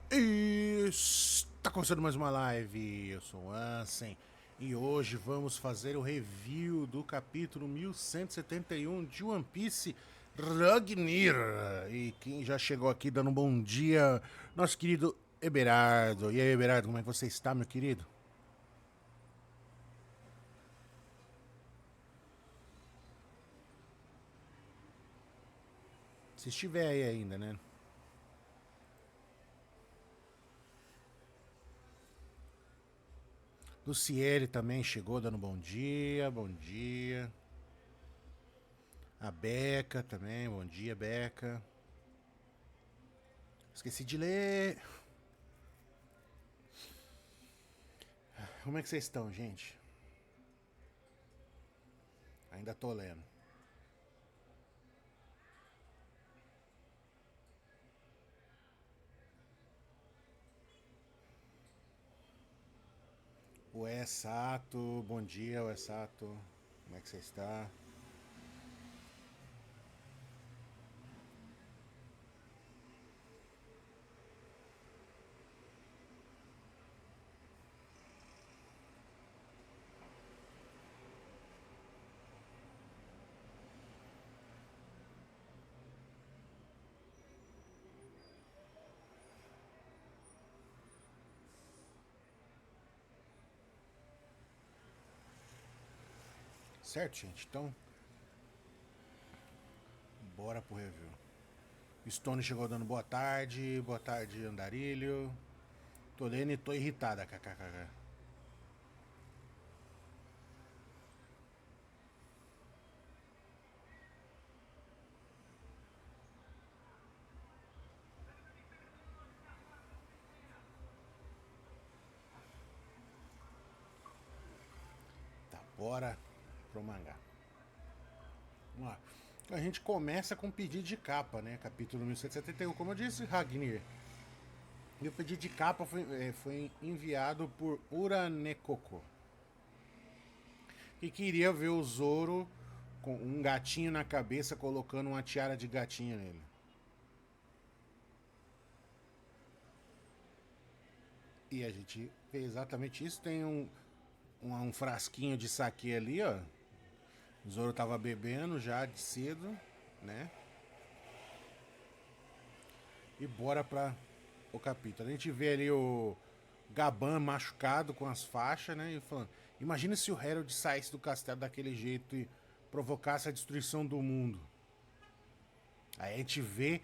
E está começando mais uma live. Eu sou o Ansem e hoje vamos fazer o review do capítulo 1171 de One Piece Ragnir. E quem já chegou aqui dando um bom dia, nosso querido Eberardo. E aí, Eberardo, como é que você está, meu querido? Se estiver aí ainda, né? Luciele também chegou dando bom dia, bom dia. A Beca também, bom dia, Beca. Esqueci de ler. Como é que vocês estão, gente? Ainda tô lendo. O Sato, bom dia, o Sato. Como é que você está? Certo, gente? Então, bora pro review. Stone chegou dando boa tarde, Andarilho. Tô lendo e tô irritada, kkkk. Tá, bora pro mangá. Vamos lá. A gente começa com pedido de capa, né? Capítulo 1171. Como eu disse, Ragnir. E o pedido de capa foi enviado por Uranekoko, que queria ver o Zoro com um gatinho na cabeça colocando uma tiara de gatinho nele. E a gente vê exatamente isso. Tem um frasquinho de saque ali, ó. O Zoro tava bebendo já de cedo, né? E bora pra o capítulo. A gente vê ali o Gaban machucado com as faixas, né? E falando: imagina se o Harold saísse do castelo daquele jeito e provocasse a destruição do mundo. Aí a gente vê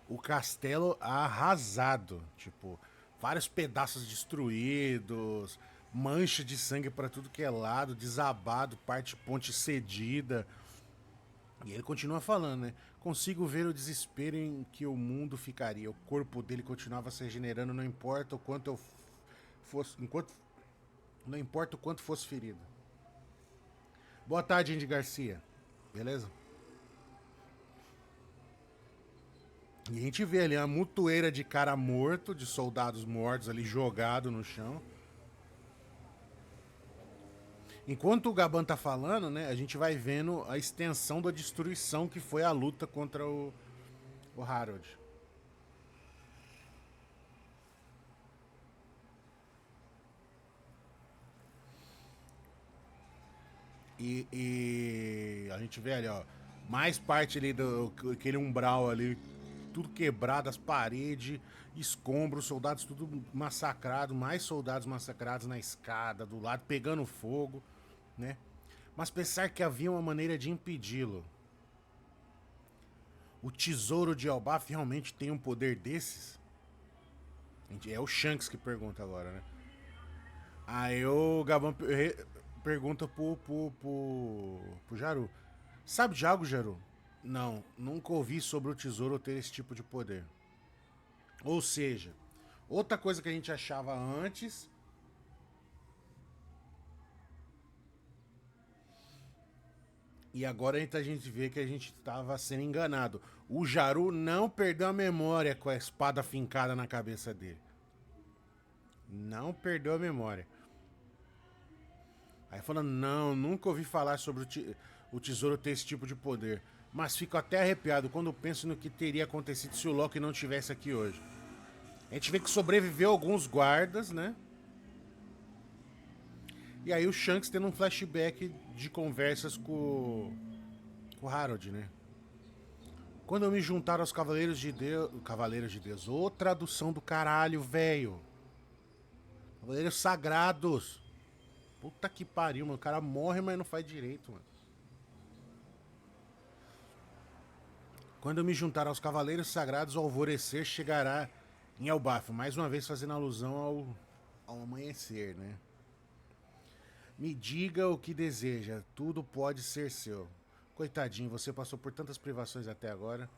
o castelo arrasado, tipo, vários pedaços destruídos, mancha de sangue para tudo que é lado, desabado, parte ponte cedida. E ele continua falando, né? Consigo ver o desespero em que o mundo ficaria. O corpo dele continuava se regenerando, não importa o quanto eu fosse, enquanto, não importa o quanto fosse ferido. Boa tarde, Andy Garcia. Beleza? E a gente vê ali uma mutueira de cara morto, de soldados mortos ali jogado no chão. Enquanto o Gaban tá falando, né, a gente vai vendo a extensão da destruição que foi a luta contra o Harold. E a gente vê ali, ó, mais parte ali do aquele umbral ali, tudo quebrado, as paredes, escombros, soldados tudo massacrado, mais soldados massacrados na escada, do lado, pegando fogo, né? Mas pensar que havia uma maneira de impedi-lo. O tesouro de Elbaf realmente tem um poder desses? É o Shanks que pergunta agora, né? Aí o Gaban pergunta pro Jaru. Sabe de algo, Jaru? Não, nunca ouvi sobre o tesouro ter esse tipo de poder. Ou seja, outra coisa que a gente achava antes. E agora a gente vê que a gente estava sendo enganado. O Jaru não perdeu a memória com a espada fincada na cabeça dele. Não perdeu a memória. Aí falando, não, nunca ouvi falar sobre o tesouro ter esse tipo de poder. Mas fico até arrepiado quando penso no que teria acontecido se o Loki não tivesse aqui hoje. A gente vê que sobreviveu alguns guardas, né? E aí o Shanks tendo um flashback de conversas com o Harold, né? Quando eu me juntar aos Cavaleiros de Deus. Cavaleiros de Deus. Ô, tradução do caralho, velho. Cavaleiros Sagrados. Puta que pariu, mano. O cara morre, mas não faz direito, mano. Quando eu me juntar aos Cavaleiros Sagrados, o alvorecer chegará em Elbaf. Mais uma vez fazendo alusão ao amanhecer, né? Me diga o que deseja. Tudo pode ser seu. Coitadinho, você passou por tantas privações até agora.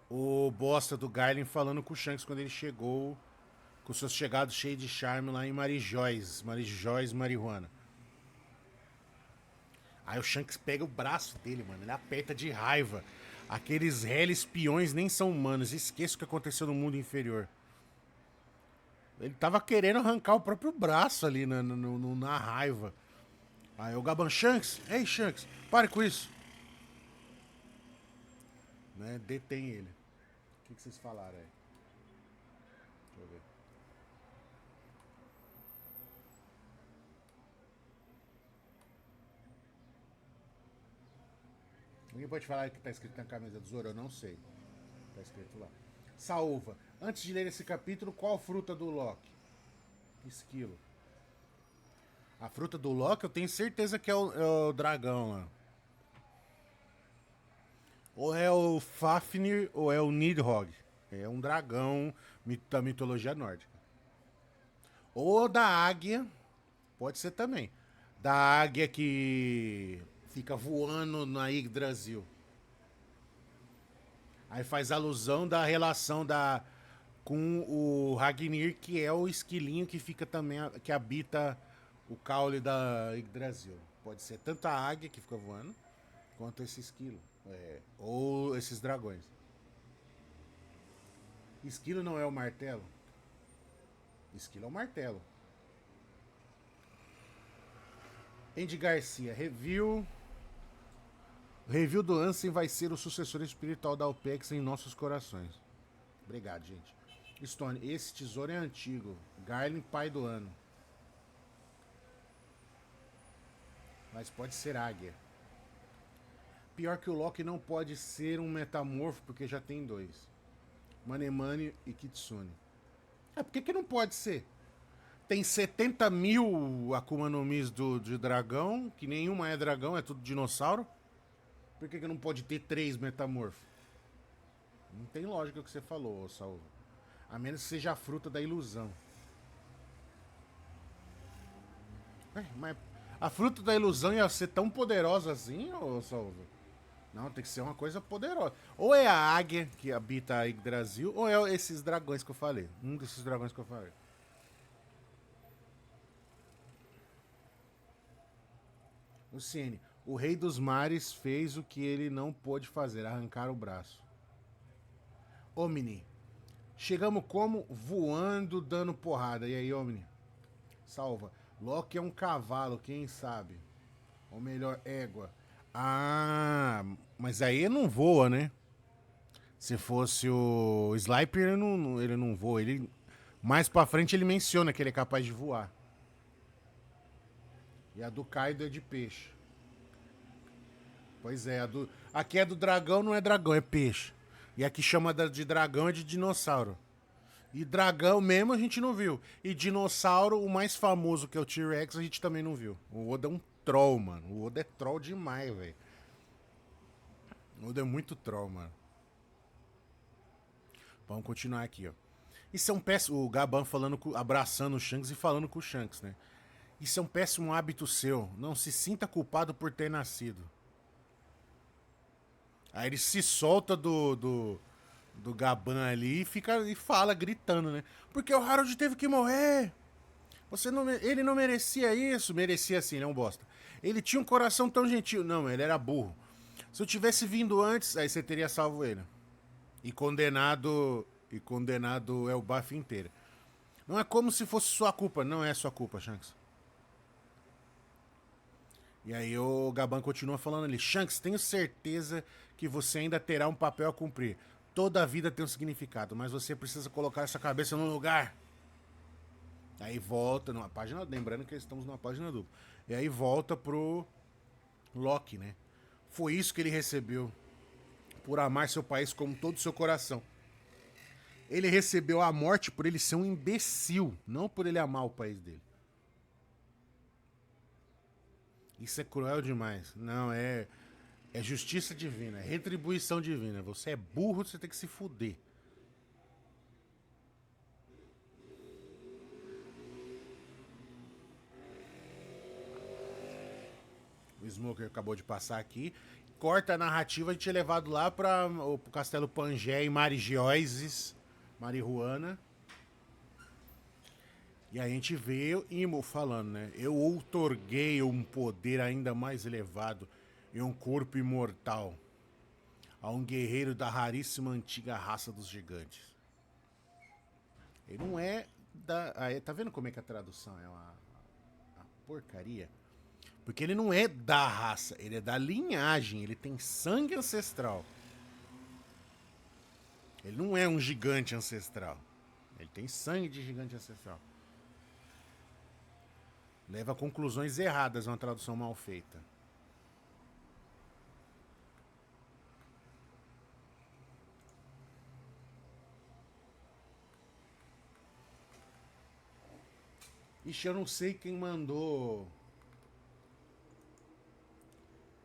O bosta do Garlin falando com o Shanks quando ele chegou, com seus chegados cheios de charme lá em Marijóis. Marijóis, marihuana. Aí o Shanks pega o braço dele, mano. Ele aperta de raiva. Aqueles Hell espiões nem são humanos. Esqueça o que aconteceu no mundo inferior. Ele tava querendo arrancar o próprio braço ali na raiva. Aí o Gaban, Shanks, ei Shanks, pare com isso. Né? Detém ele. O que vocês falaram aí? Deixa eu ver. Alguém pode falar que tá escrito na camisa do Zoro? Eu não sei. Tá escrito lá. Saúva. Antes de ler esse capítulo, qual fruta do Loki? Esquilo. A fruta do Loki eu tenho certeza que é o dragão lá. Ou é o Fafnir ou é o Nidhogg. É um dragão da mitologia nórdica. Ou da águia. Pode ser também. Da águia que fica voando na Yggdrasil. Aí faz alusão da relação com o Ragnir, que é o esquilinho que fica também, que habita o caule da Yggdrasil. Pode ser tanto a águia que fica voando, quanto esse esquilo. Ou esses dragões. Esquilo não é o martelo? Esquilo é o martelo. Andy Garcia, review. O review do Ansem vai ser o sucessor espiritual da OPEX em nossos corações. Obrigado, gente. Stone, esse tesouro é antigo. Garlin, pai do ano. Mas pode ser águia. Pior que o Loki não pode ser um metamorfo, porque já tem dois. Manemane e Kitsune. Por que não pode ser? Tem 70 mil Akuma no Mis de dragão, que nenhuma é dragão, é tudo dinossauro. Por que não pode ter 3 metamorfos? Não tem lógica o que você falou, Saúl. A menos que seja a fruta da ilusão. Mas a fruta da ilusão ia ser tão poderosa assim, ô Saúl? Não, tem que ser uma coisa poderosa. Ou é a águia que habita a Yggdrasil, ou é esses dragões que eu falei. Um desses dragões que eu falei. Luciene, o rei dos mares fez o que ele não pôde fazer, arrancar o braço. Omni, chegamos como? Voando, dando porrada. E aí, Omni? Salva. Loki é um cavalo, quem sabe? Ou melhor, égua. Ah, mas aí ele não voa, né? Se fosse o Sniper, ele não voa. Ele, mais pra frente ele menciona que ele é capaz de voar. E a do Kaido é de peixe. Pois é, aqui é do dragão, não é dragão, é peixe. E aqui chama de dragão é de dinossauro. E dragão mesmo a gente não viu. E dinossauro, o mais famoso que é o T-Rex, a gente também não viu. O Oda é um troll, mano. O Oda é troll demais, velho. O Oda é muito troll, mano. Vamos continuar aqui, ó. Isso é um péssimo. O Gaban abraçando o Shanks e falando com o Shanks, né? Isso é um péssimo hábito seu. Não se sinta culpado por ter nascido. Aí ele se solta do Gaban ali e fala, gritando, né? Porque o Harold teve que morrer. Ele não merecia isso. Merecia sim, ele é um bosta. Ele tinha um coração tão gentil. Não, ele era burro. Se eu tivesse vindo antes, aí você teria salvo ele. E condenado Elbaf inteira. Não é como se fosse sua culpa. Não é sua culpa, Shanks. E aí o Gaban continua falando ali. Shanks, tenho certeza que você ainda terá um papel a cumprir. Toda vida tem um significado, mas você precisa colocar essa cabeça no lugar. Aí volta numa página, lembrando que estamos numa página dupla. E aí volta pro Loki, né? Foi isso que ele recebeu por amar seu país como todo o seu coração. Ele recebeu a morte por ele ser um imbecil, não por ele amar o país dele. Isso é cruel demais. Não, é justiça divina, é retribuição divina. Você é burro, você tem que se fuder. O Smoker acabou de passar aqui. Corta a narrativa, a gente é levado lá para o Castelo Pangé em Marigioses, Marihuana. E a gente vê o Imo falando, né? Eu outorguei um poder ainda mais elevado e um corpo imortal a um guerreiro da raríssima antiga raça dos gigantes. Ele não é da... tá vendo como é que a tradução é uma porcaria? Porque ele não é da raça, ele é da linhagem, ele tem sangue ancestral. Ele não é um gigante ancestral. Ele tem sangue de gigante ancestral. Leva a conclusões erradas uma tradução mal feita. Ixi, eu não sei quem mandou.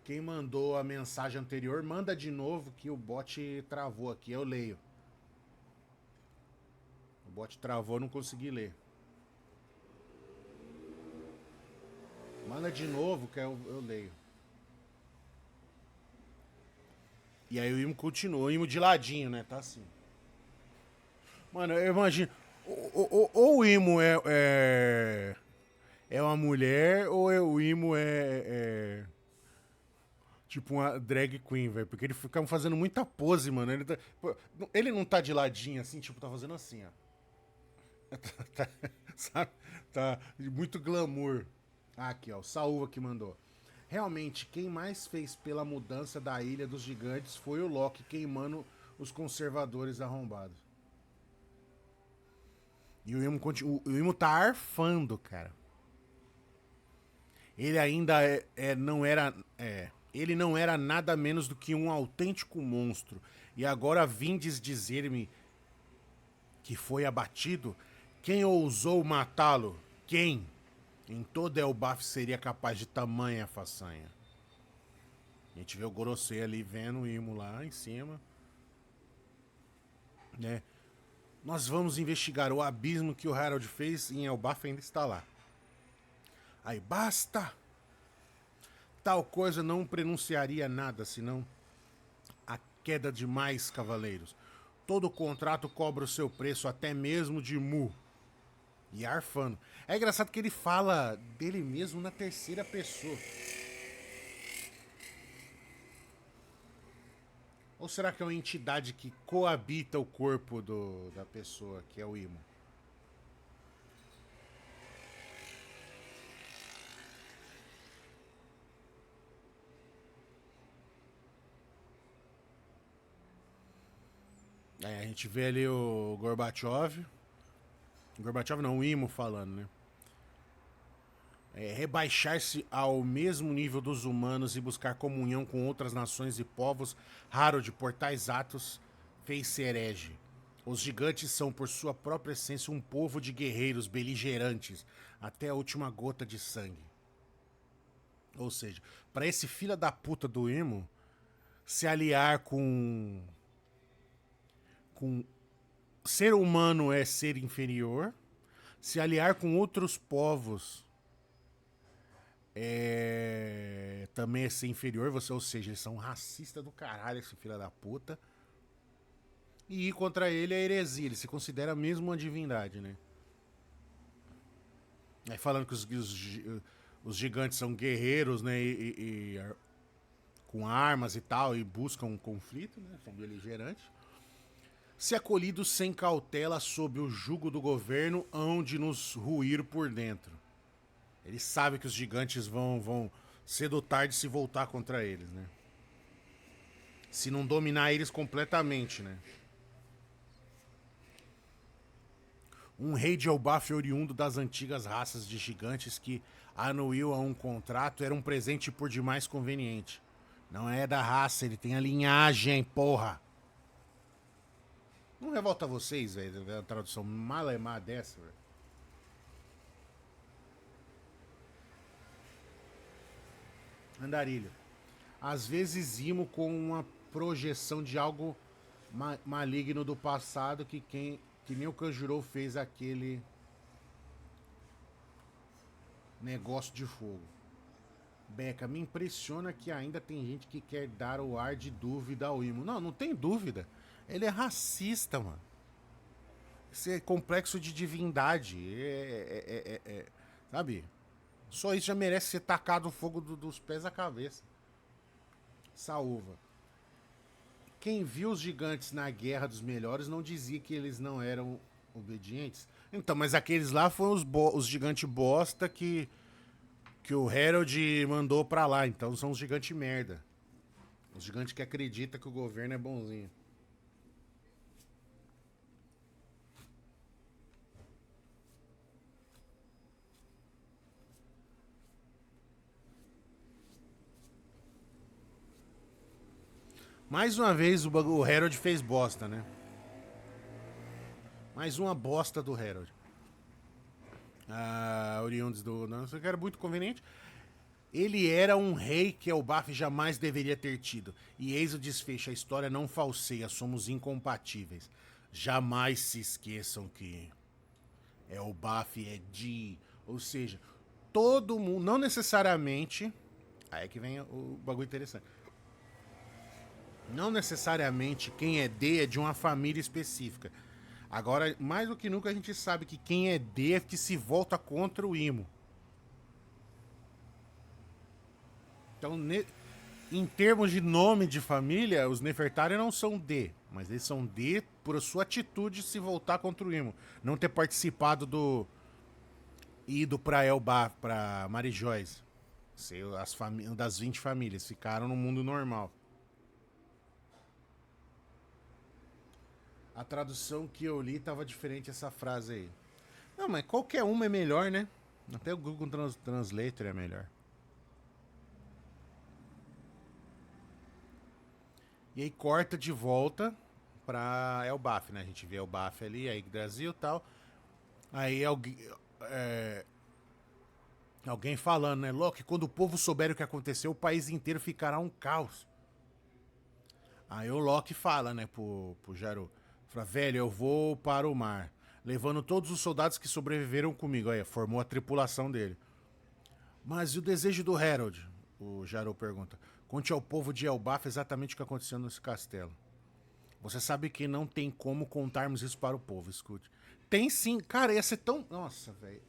Quem mandou a mensagem anterior, manda de novo que o bot travou aqui, eu leio. O bot travou, não consegui ler. Manda de novo que eu leio. E aí o Imo continua, o Imo de ladinho, né? Tá assim. Mano, eu imagino. Ou o Imo é uma mulher, ou o Imo tipo uma drag queen, velho. Porque ele fica fazendo muita pose, mano. Ele não tá de ladinho assim, tipo, tá fazendo assim, ó. Sabe? Tá muito glamour. Ah, aqui, ó, o Saúva que mandou. Realmente, quem mais fez pela mudança da Ilha dos Gigantes foi o Loki queimando os conservadores arrombados. E o Imo tá arfando, cara. Ele ainda não era. Ele não era nada menos do que um autêntico monstro. E agora vindes dizer-me que foi abatido? Quem ousou matá-lo? Quem? Em todo Elbaf seria capaz de tamanha façanha. A gente vê o Gorosei ali vendo o Imo lá em cima. Né? Nós vamos investigar o abismo que o Harold fez e em Elbaf ainda está lá. Aí, basta! Tal coisa não pronunciaria nada, senão a queda de mais cavaleiros. Todo contrato cobra o seu preço, até mesmo de Mu. E arfando. É engraçado que ele fala dele mesmo na terceira pessoa. Ou será que é uma entidade que coabita o corpo da pessoa, que é o Imo? Aí a gente vê ali o Gorbachev. Gorbachev não, o Imo falando, né? Rebaixar-se ao mesmo nível dos humanos e buscar comunhão com outras nações e povos, raro de por tais atos, fez-se herege. Os gigantes são, por sua própria essência, um povo de guerreiros beligerantes, até a última gota de sangue. Ou seja, para esse filho da puta do Imo se aliar com ser humano é ser inferior, se aliar com outros povos também é ser inferior, ou seja, eles são racistas do caralho, esse filho da puta. E ir contra ele é heresia, ele se considera mesmo uma divindade, né? Aí falando que os gigantes são guerreiros, né? Com armas e tal, e buscam um conflito, né? São beligerantes. Se acolhidos sem cautela sob o jugo do governo, hão de nos ruir por dentro. Eles sabem que os gigantes vão cedo ou tarde se voltar contra eles, né? Se não dominar eles completamente, né? Um rei de Elbaf oriundo das antigas raças de gigantes que anuiu a um contrato era um presente por demais conveniente. Não é da raça, ele tem a linhagem, porra. Não revolta vocês, velho, a tradução malemar dessa, velho. Andarilho. Às vezes imo com uma projeção de algo maligno do passado que nem o Kanjuro fez aquele negócio de fogo. Beca, me impressiona que ainda tem gente que quer dar o ar de dúvida ao Imo. Não, não tem dúvida. Ele é racista, mano. Esse é complexo de divindade. Sabe? Só isso já merece ser tacado fogo dos pés à cabeça. Saúva. Quem viu os gigantes na Guerra dos Melhores não dizia que eles não eram obedientes. Então, mas aqueles lá foram os gigantes bosta que o Harold mandou pra lá. Então são os gigantes merda. Os gigantes que acreditam que o governo é bonzinho. Mais uma vez o Harold fez bosta, né? Mais uma bosta do Harold. Oriundos do. Não, isso era muito conveniente. Ele era um rei que Elbaf jamais deveria ter tido. E eis o desfecho: a história não falseia, somos incompatíveis. Jamais se esqueçam que Elbaf é de. Ou seja, todo mundo. Não necessariamente. Aí é que vem o bagulho interessante. Não necessariamente quem é D é de uma família específica. Agora, mais do que nunca, a gente sabe que quem é D é que se volta contra o Imo. Então, em termos de nome de família, os Nefertari não são D, mas eles são D por sua atitude de se voltar contra o Imo. Não ter participado do ido pra Elba, pra Mary Joyce. As das 20 famílias ficaram no mundo normal. A tradução que eu li tava diferente essa frase aí. Não, mas qualquer uma é melhor, né? Até o Google Translator é melhor. E aí corta de volta pra Elbaf, né? A gente vê Elbaf ali, aí Brasil e tal. Aí alguém falando, né? Loki, quando o povo souber o que aconteceu, o país inteiro ficará um caos. Aí o Loki fala, né, pro Jaru. Fala, velho, eu vou para o mar, levando todos os soldados que sobreviveram comigo. Aí, formou a tripulação dele. Mas e o desejo do Harold? O Jaru pergunta. Conte ao povo de Elbaf exatamente o que aconteceu nesse castelo. Você sabe que não tem como contarmos isso para o povo, escute. Tem sim, cara, ia ser tão. Nossa, velho.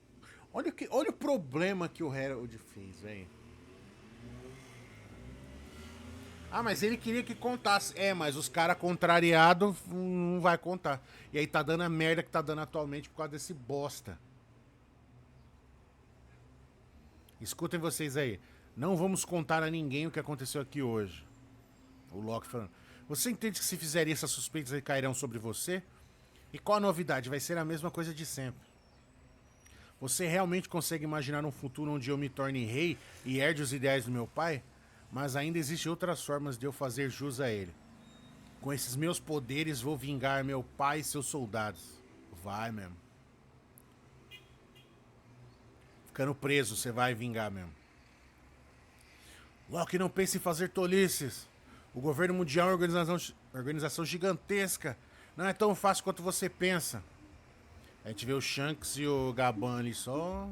Olha o problema que o Harold fez, velho. Ah, mas ele queria que contasse. É, mas os caras contrariados não vai contar. E aí tá dando a merda que tá dando atualmente por causa desse bosta. Escutem vocês aí. Não vamos contar a ninguém o que aconteceu aqui hoje. O Loki falando. Você entende que se fizer isso, as suspeitas recairão sobre você? E qual a novidade? Vai ser a mesma coisa de sempre. Você realmente consegue imaginar um futuro onde eu me torne rei e herde os ideais do meu pai? Mas ainda existem outras formas de eu fazer jus a ele. Com esses meus poderes vou vingar meu pai e seus soldados. Vai mesmo. Ficando preso, você vai vingar mesmo. Loki, não pense em fazer tolices. O governo mundial é uma organização gigantesca. Não é tão fácil quanto você pensa. A gente vê o Shanks e o Gaban ali só.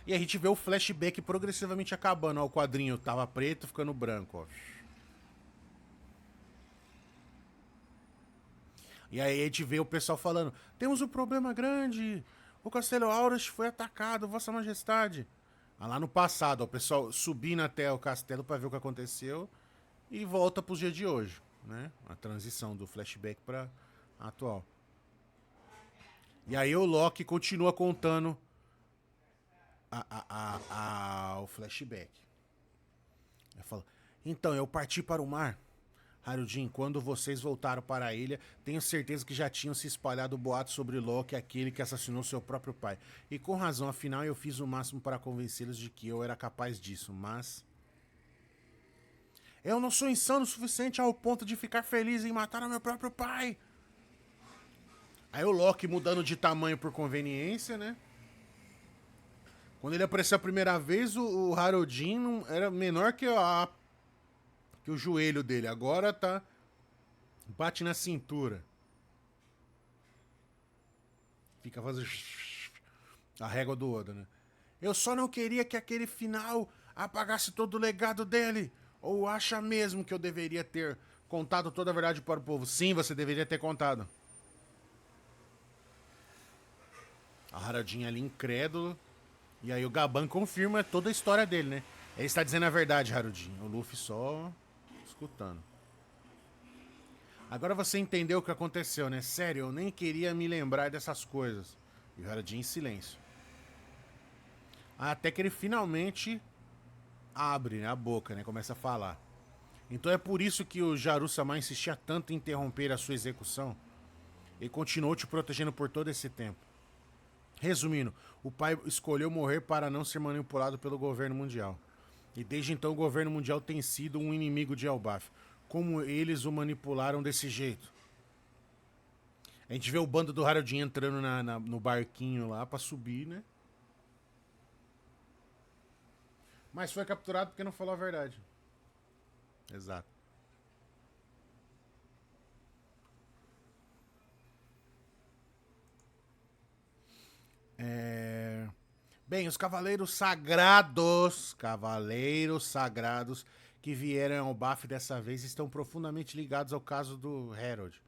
E a gente vê o flashback progressivamente acabando. Ó, o quadrinho tava preto, ficando branco, ó. E aí a gente vê o pessoal falando: temos um problema grande. O Castelo Auras foi atacado, Vossa Majestade. Ah, lá no passado, ó, o pessoal subindo até o castelo para ver o que aconteceu e volta pros dias de hoje, né? A transição do flashback para atual. E aí o Loki continua contando o flashback. Ele fala: então, eu parti para o mar. Harudin, quando vocês voltaram para a ilha, tenho certeza que já tinham se espalhado boatos sobre Loki, aquele que assassinou seu próprio pai. E com razão, afinal eu fiz o máximo para convencê-los de que eu era capaz disso, mas... Eu não sou insano o suficiente ao ponto de ficar feliz em matar o meu próprio pai. Aí o Loki mudando de tamanho por conveniência, né? Quando ele apareceu a primeira vez, o Harudin era menor que o joelho dele. Agora tá... Bate na cintura. Fica fazendo... A régua do Oda, né? Eu só não queria que aquele final apagasse todo o legado dele. Ou acha mesmo que eu deveria ter contado toda a verdade para o povo? Sim, você deveria ter contado. A Harudin ali incrédulo. E aí o Gaban confirma toda a história dele, né? Ele está dizendo a verdade, Harudin. O Luffy só escutando. Agora você entendeu o que aconteceu, né? Sério, eu nem queria me lembrar dessas coisas. E o Harudin em silêncio. Até que ele finalmente abre, né, a boca, né? Começa a falar. Então é por isso que o Jaru-sama insistia tanto em interromper a sua execução. Ele continuou te protegendo por todo esse tempo. Resumindo, o pai escolheu morrer para não ser manipulado pelo governo mundial. E desde então o governo mundial tem sido um inimigo de Elbaf. Como eles o manipularam desse jeito? A gente vê o bando do Harudin entrando no barquinho lá pra subir, né? Mas foi capturado porque não falou a verdade. Exato. Bem, os cavaleiros sagrados que vieram ao Baf dessa vez estão profundamente ligados ao caso do Herald.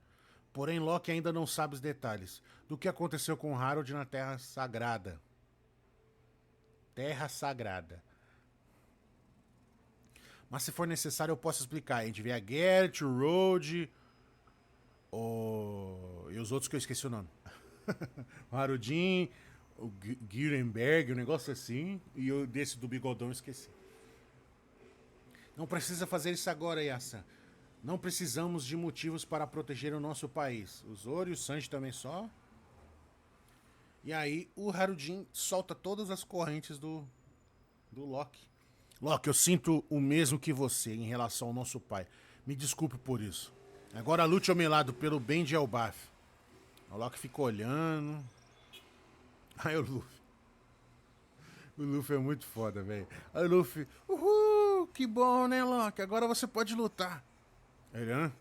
Porém, Loki ainda não sabe os detalhes do que aconteceu com Harold na Terra Sagrada. Terra Sagrada. Mas se for necessário, eu posso explicar. A gente vê a Gert, o Road, e os outros que eu esqueci o nome. O Harudin, o Gurenberg, um negócio assim. E eu desse do bigodão eu esqueci. Não precisa fazer isso agora, Yasa. Não precisamos de motivos para proteger o nosso país. O Zoro e o Sanji também só. E aí o Harudin solta todas as correntes do Loki. Loki, eu sinto o mesmo que você em relação ao nosso pai. Me desculpe por isso. Agora lute ao meu lado pelo bem de Elbaf. O Loki fica olhando. Aí o Luffy. O Luffy é muito foda, velho. Aí o Luffy. Uhul, que bom, né, Loki? Agora você pode lutar. Ele, hã?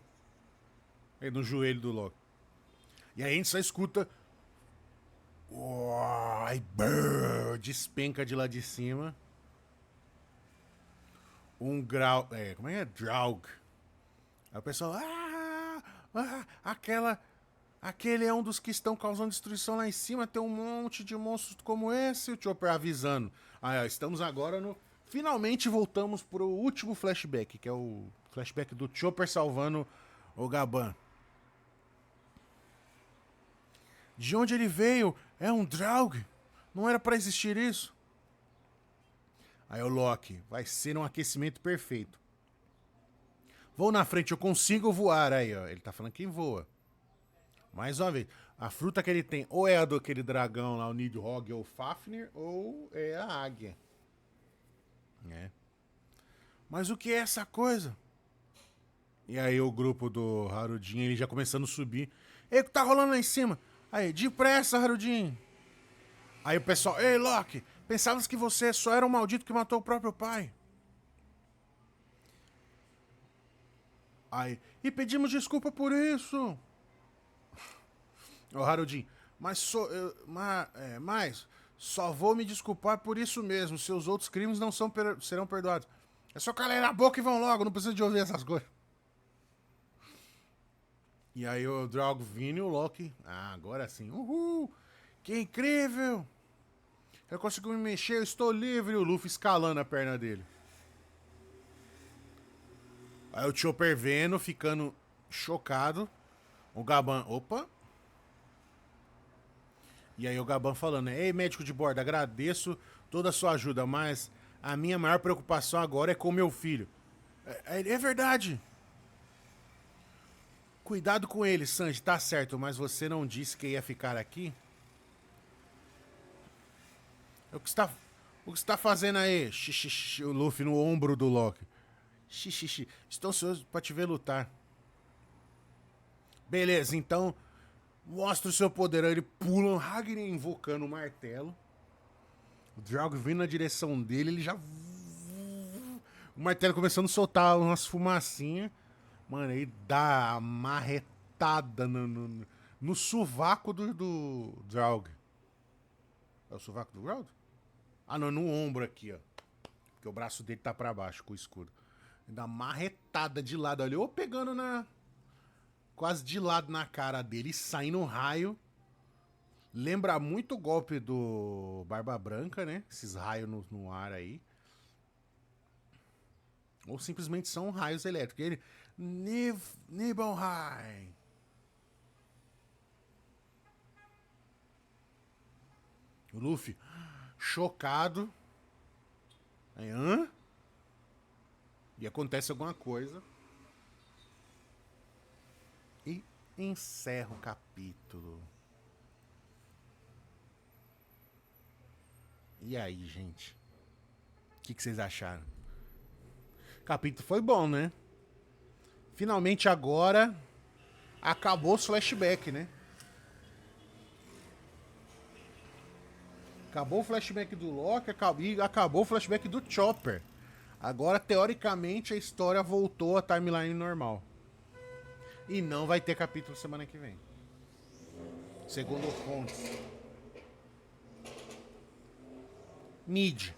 Aí no joelho do Loki. E aí a gente só escuta. Uai, despenca de lá de cima. Um grau. Como é? Draug. Aí o pessoal. Aquele é um dos que estão causando destruição lá em cima. Tem um monte de monstros como esse. O Chopper avisando. Aí, ó, estamos agora no. Finalmente voltamos pro último flashback, que é o flashback do Chopper salvando o Gaban. De onde ele veio? É um Draug? Não era pra existir isso? Aí o Loki, vai ser um aquecimento perfeito. Vou na frente, eu consigo voar. Aí, ó, ele tá falando que voa. Mais uma vez, a fruta que ele tem ou é a do aquele dragão lá, o Nidhogg ou o Fafnir, ou é a águia. É. Mas o que é essa coisa? E aí o grupo do Harudin, ele já começando a subir. Ei, o que tá rolando lá em cima? Aí, depressa, Harudin. Aí o pessoal, ei, Loki, pensavas que você só era um maldito que matou o próprio pai. Aí, e pedimos desculpa por isso. Ô, Harudin, mas só vou me desculpar por isso mesmo. Seus outros crimes não serão perdoados. É só calar na boca e vão logo, não precisa de ouvir essas coisas. E aí o Draug vindo e o Loki. Ah, agora sim. Uhul! Que incrível! Eu consigo me mexer, eu estou livre. E o Luffy escalando a perna dele. Aí o Chopper vendo, ficando chocado. O Gaban, opa. E aí o Gaban falando, ei, médico de bordo, agradeço toda a sua ajuda, mas a minha maior preocupação agora é com meu filho. É verdade. Cuidado com ele, Sanji, tá certo, mas você não disse que ia ficar aqui? O que está, o que está fazendo aí? Xixi, o Luffy no ombro do Loki. Xixi, estou ansioso pra te ver lutar. Beleza, então mostra o seu poder. Aí ele pula, o Ragnar invocando o martelo. O Drago vindo na direção dele, ele já. O martelo começando a soltar umas fumacinhas. Mano, aí dá a marretada no sovaco do Draug. É o sovaco do Draug? Ah, não, no ombro aqui, ó. Porque o braço dele tá pra baixo com o escudo. Dá uma marretada de lado ali, ou pegando na. Quase de lado na cara dele, saindo um raio. Lembra muito o golpe do Barba Branca, né? Esses raios no ar aí. Ou simplesmente são raios elétricos. Ele. Nibelheim. O Luffy, chocado. Aí, hã? E acontece alguma coisa. E encerra o capítulo. E aí, gente? O que vocês acharam? O capítulo foi bom, né? Finalmente agora acabou os flashback, né? Acabou o flashback do Loki e acabou o flashback do Chopper. Agora, teoricamente, a história voltou à timeline normal. E não vai ter capítulo semana que vem. Segundo fontes. Mid.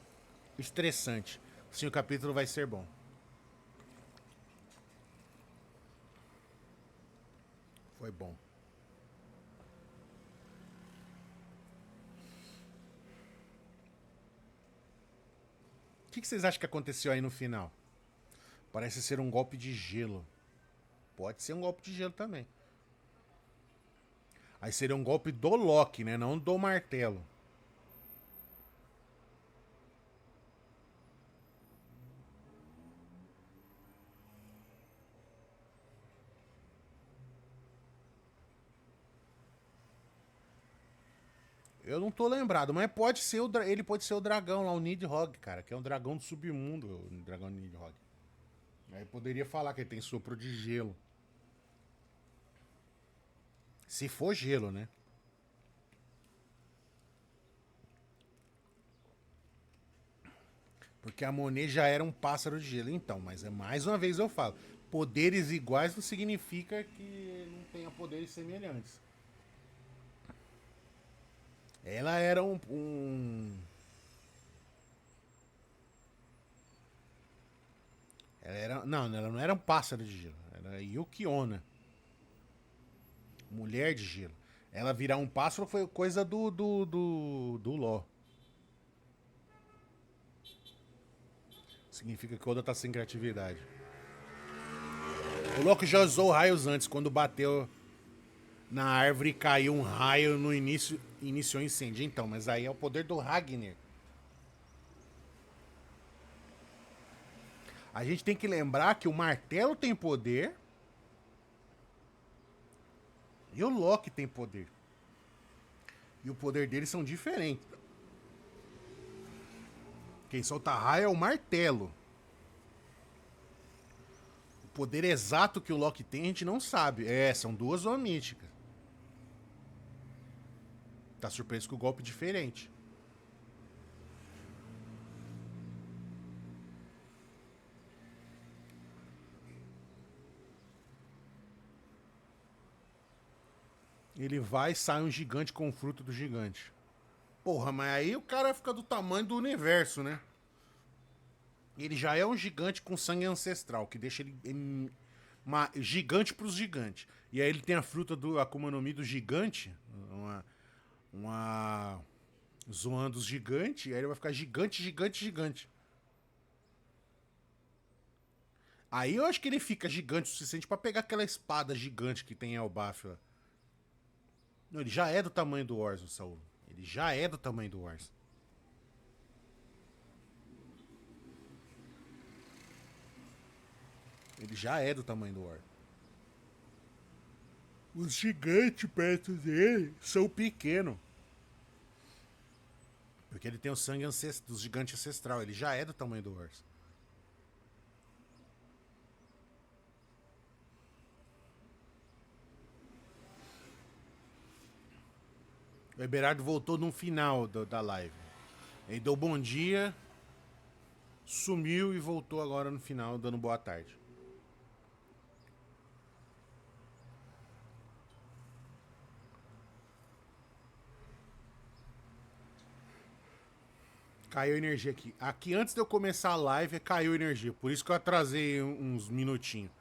Estressante. Sim, o capítulo vai ser bom. Foi bom. O que vocês acham que aconteceu aí no final? Parece ser um golpe de gelo. Pode ser um golpe de gelo também. Aí seria um golpe do Loki, né? Não do martelo. Eu não tô lembrado, mas pode ser ele pode ser o dragão lá, o Nidhogg, cara, que é um dragão do submundo, o dragão Nidhogg. Aí poderia falar que ele tem sopro de gelo. Se for gelo, né? Porque a Monet já era um pássaro de gelo. Então, mas é mais uma vez eu falo. Poderes iguais não significa que não tenha poderes semelhantes. Ela era ela era, não, ela não era um pássaro de gelo. Era Yukiona. Mulher de gelo. Ela virar um pássaro foi coisa do Ló. Significa que o Oda tá sem criatividade. O Loki já usou raios antes, quando bateu na árvore e caiu um raio no início, iniciou incêndio. Então, mas aí é o poder do Ragnar. A gente tem que lembrar que o martelo tem poder e o Loki tem poder. E o poder deles são diferentes. Quem solta raio é o martelo. O poder exato que o Loki tem a gente não sabe. É, são duas omíticas. Tá surpreso com o golpe diferente. Ele vai e sai um gigante com o fruto do gigante. Porra, mas aí o cara fica do tamanho do universo, né? Ele já é um gigante com sangue ancestral, que deixa ele gigante pros gigantes. E aí ele tem a fruta do Akuma no Mi do gigante, uma zoando os gigantes, e aí ele vai ficar gigante, gigante, gigante. Aí eu acho que ele fica gigante o suficiente pra pegar aquela espada gigante que tem Elbafia. Não, ele já é do tamanho do Orson, Saul. Ele já é do tamanho do Orson. Ele já é do tamanho do Orson. Os gigantes perto dele são pequenos. Porque ele tem o sangue dos gigantes ancestral. Ele já é do tamanho do urso. O Eberardo voltou no final da live. Ele deu bom dia, sumiu e voltou agora no final, dando boa tarde. Caiu energia aqui. Aqui antes de eu começar a live, caiu energia. Por isso que eu atrasei uns minutinhos.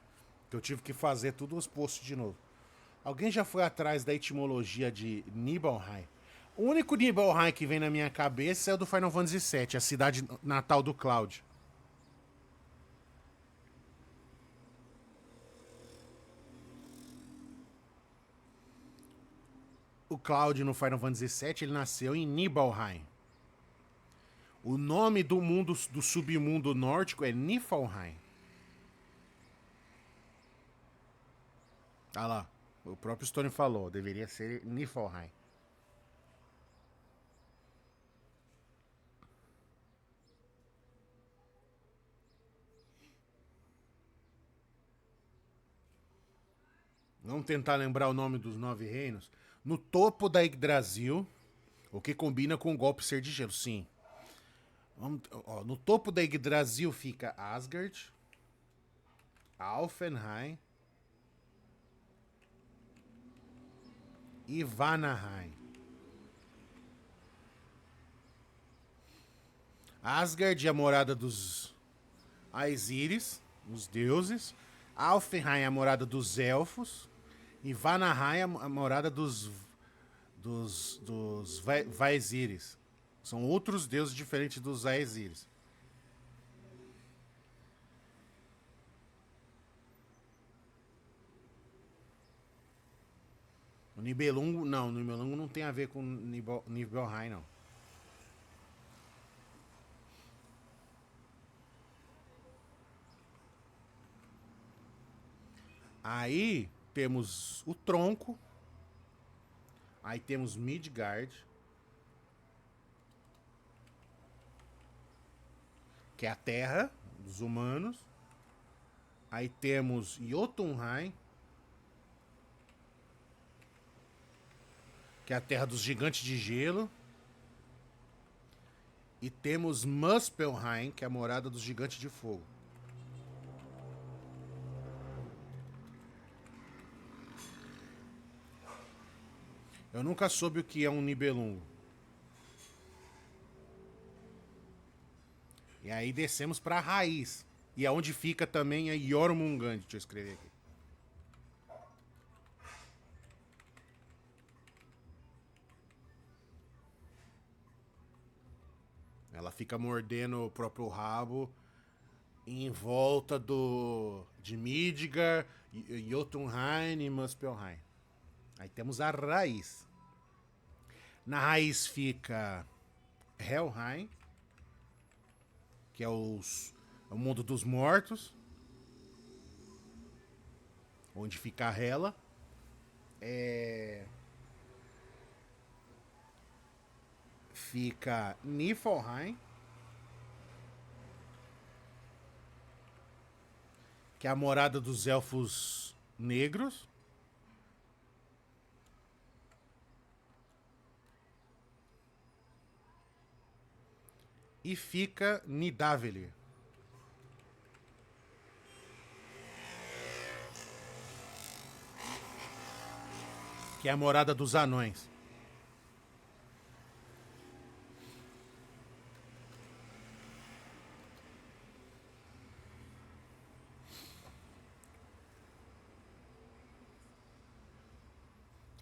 Que eu tive que fazer tudo os posts de novo. Alguém já foi atrás da etimologia de Nibelheim? O único Nibelheim que vem na minha cabeça é o do Final Fantasy VII, a cidade natal do Cloud. O Cloud no Final Fantasy VII, ele nasceu em Nibelheim. O nome do mundo do submundo nórdico é Niflheim. Ah lá, o próprio Stone falou, deveria ser Niflheim. Vamos tentar lembrar o nome dos 9 reinos. No topo da Yggdrasil, o que combina com o golpe ser de gelo, sim. No topo da Yggdrasil fica Asgard, Alfenheim e Vanaheim. Asgard é a morada dos Aesíris, os deuses. Alfenheim é a morada dos elfos. E Vanaheim é a morada dos Vaesiris. São outros deuses diferentes dos Aesiris. O Nibelungo, não, o Nibelungo não tem a ver com Nibelheim, não. Aí temos o tronco. Aí temos Midgard, que é a terra dos humanos. Aí temos Jotunheim, que é a terra dos gigantes de gelo. E temos Muspelheim, que é a morada dos gigantes de fogo. Eu nunca soube o que é um Nibelungo. E aí descemos pra raiz. E aonde fica também é Jormungand. Deixa eu escrever aqui. Ela fica mordendo o próprio rabo em volta de Midgard, Jotunheim e Muspelheim. Aí temos a raiz. Na raiz fica Helheim, que é o mundo dos mortos, onde fica a Hela. Fica Niflheim, que é a morada dos elfos negros. E fica Nidavellir, que é a morada dos anões.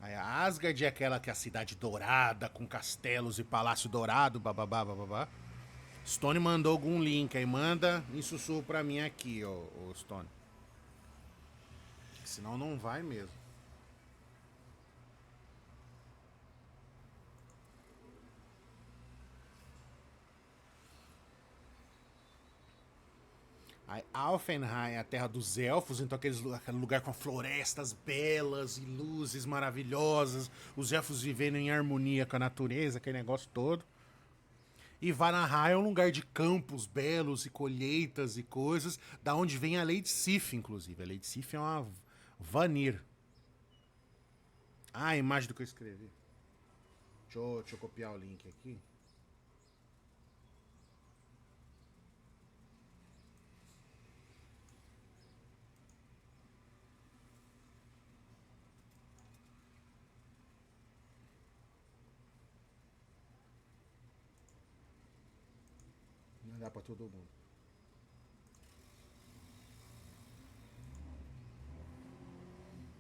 Aí a Asgard é aquela que é a cidade dourada, com castelos e palácio dourado, bababá, bababá. Stone mandou algum link aí, manda em sussurro pra mim aqui, ô Stone. Senão não vai mesmo. Aí Alfenheim é a terra dos elfos, então aquele lugar com florestas belas e luzes maravilhosas, os elfos vivendo em harmonia com a natureza, aquele negócio todo. E Vanaheim é um lugar de campos belos e colheitas e coisas, da onde vem a Lady Sif, inclusive. A Lady Sif é uma Vanir. Ah, a imagem do que eu escrevi. Deixa eu copiar o link aqui. Não dá pra todo mundo.